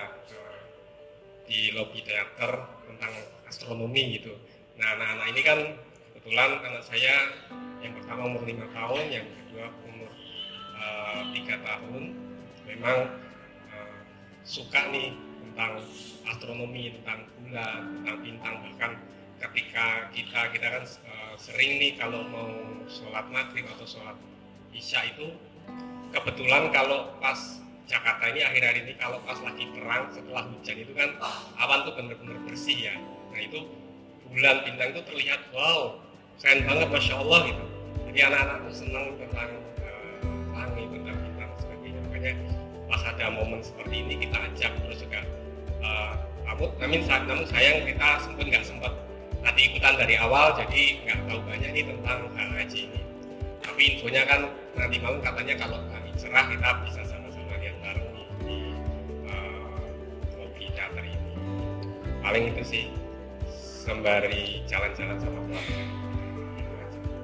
[SPEAKER 8] di lobby teater tentang astronomi gitu. Nah, anak-anak ini kan kebetulan anak saya yang pertama umur 5 tahun, yang kedua umur 3 tahun. Memang suka nih tentang astronomi, tentang bulan, tentang bintang. Bahkan ketika kita kan sering nih kalau mau sholat maghrib atau sholat isya itu kebetulan kalau pas Jakarta ini akhir-akhir ini kalau pas lagi terang setelah hujan itu kan awan tuh bener-bener bersih ya. Nah itu bulan bintang itu terlihat wow, keren banget, Masya Allah gitu. Jadi anak-anak tuh senang tentang langit, tentang bintang sebagainya. Makanya pas ada momen seperti ini kita ajak. Terus juga namun sayang kita nggak sempat tadi ikutan dari awal, jadi nggak tahu banyak nih tentang HAJ ini. Tapi infonya kan nanti malam katanya kalau kami cerah kita bisa sama-sama lihat bareng di lobby teater ini. Paling itu sih sembari jalan-jalan sama keluarga.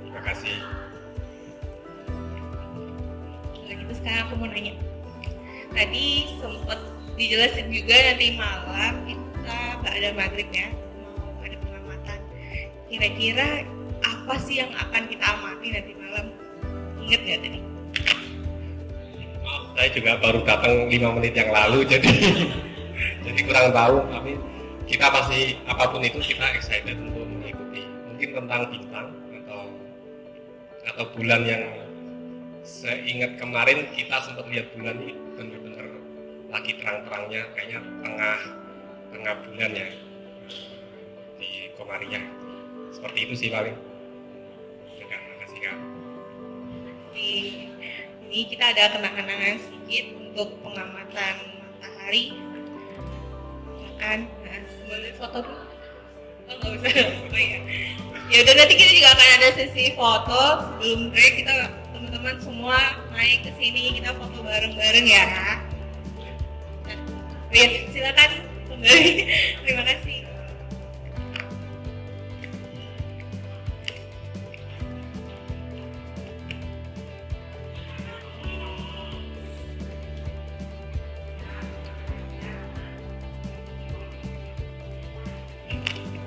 [SPEAKER 8] Terima kasih.
[SPEAKER 3] Kalau gitu sekarang aku mau nanya. Tadi sempat dijelasin juga nanti malam kita ada maghrib ya, mau ada pengamatan. Kira-kira apa sih yang akan kita amati nanti malam? Ingat nggak tadi?
[SPEAKER 8] Saya juga baru datang 5 menit yang lalu, jadi kurang tahu. Tapi kita pasti apapun itu kita excited untuk mengikuti. Mungkin tentang bintang atau bulan yang seingat kemarin kita sempat lihat bulan ini benar-benar lagi terang-terangnya, kayaknya tengah bulan ya di Komariah. Seperti itu sih paling. Terima kasih Kak.
[SPEAKER 3] Ini kita ada kenang-kenangan sedikit untuk pengamatan matahari. Kan, boleh foto dulu? Oh nggak bisa foto ya. Ya udah, nanti kita juga akan ada sesi foto sebelum break. Kita teman-teman semua naik ke sini, kita foto bareng-bareng ya. Ya, silakan kembali. Terima kasih.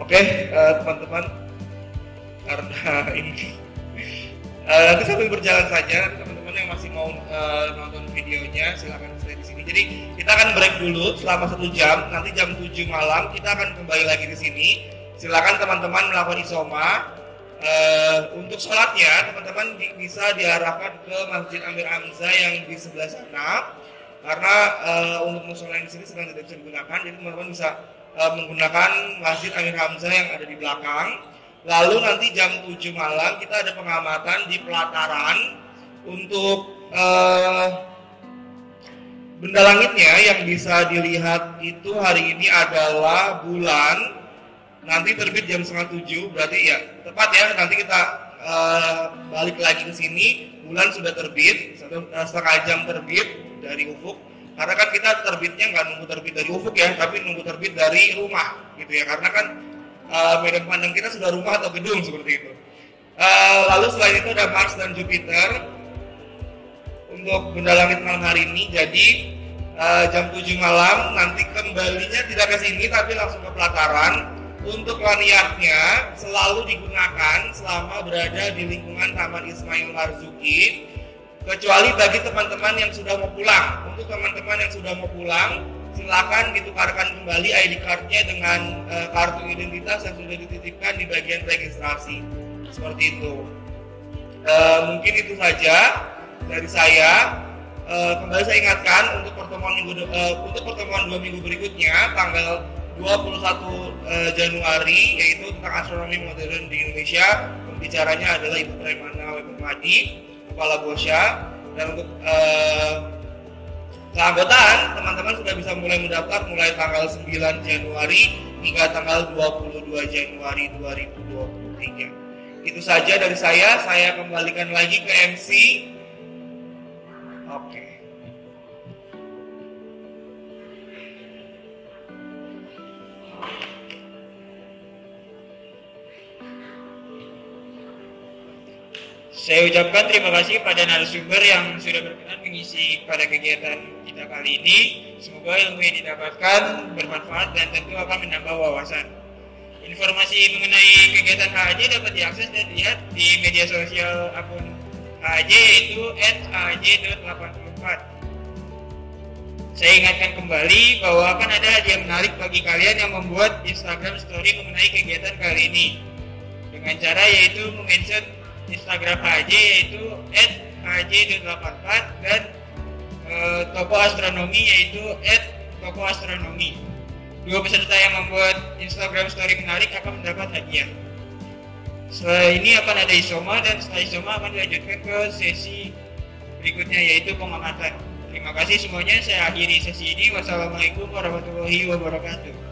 [SPEAKER 2] Oke, teman-teman, karena ini nanti sambil berjalan saja, teman-teman yang masih mau nonton videonya silahkan stay di sini. Jadi kita akan break dulu selama 1 jam. Nanti jam 7 malam kita akan kembali lagi di sini. Silakan teman-teman melakukan isoma. Untuk sholatnya teman-teman bisa diarahkan ke Masjid Amir Hamzah yang di sebelah sana. Karena untuk musola di sini sedang tidak bisa digunakan, jadi teman-teman bisa menggunakan Masjid Amir Hamzah yang ada di belakang. Lalu nanti jam 7 malam kita ada pengamatan di pelataran untuk benda langitnya yang bisa dilihat itu hari ini adalah bulan. Nanti terbit jam 6:30, berarti ya tepat ya, nanti kita balik lagi ke sini, bulan sudah terbit, setengah jam terbit dari ufuk. Karena kan kita terbitnya nggak nunggu terbit dari ufuk ya, tapi nunggu terbit dari rumah gitu ya, karena kan medan pandang kita sudah rumah atau gedung seperti itu. Lalu selain itu ada Mars dan Jupiter untuk benda langit malam hari ini. Jadi jam 7 malam nanti kembalinya tidak ke sini tapi langsung ke pelataran. Untuk lanyardnya selalu digunakan selama berada di lingkungan Taman Ismail Marzuki, kecuali bagi teman-teman yang sudah mau pulang. Untuk teman-teman yang sudah mau pulang, silakan ditukarkan kembali ID card-nya dengan kartu identitas yang sudah dititipkan di bagian registrasi. Seperti itu. Mungkin itu saja dari saya. Kembali saya ingatkan untuk pertemuan 2 minggu berikutnya tanggal 21 Januari, yaitu tentang astronomi modern di Indonesia. Pembicaranya adalah Ibu Raimana Webemadi, Kepala Bosya. Dan untuk keanggotaan, teman-teman sudah bisa mulai mendaftar mulai tanggal 9 Januari hingga tanggal 22 Januari 2023. Itu saja dari saya kembalikan lagi ke MC
[SPEAKER 1] Oke. Saya ucapkan terima kasih pada narasumber yang sudah berkenan mengisi pada kegiatan kita kali ini. Semoga ilmu yang didapatkan bermanfaat dan tentu akan menambah wawasan. Informasi mengenai kegiatan HAJ dapat diakses dan dilihat di media sosial akun HAJ yaitu @haj.84. Saya ingatkan kembali bahwa akan ada hadiah menarik bagi kalian yang membuat Instagram story mengenai kegiatan kali ini. Dengan cara yaitu mention Instagram HAJ yaitu @haj.84 dan toko astronomi yaitu @tokoastronomi. Dua peserta yang membuat Instagram story menarik akan mendapat hadiah. Setelah ini akan ada isoma dan setelah isoma akan dilanjutkan ke sesi berikutnya yaitu pengamatan. Terima kasih semuanya, saya akhiri sesi ini. Wassalamualaikum warahmatullahi wabarakatuh.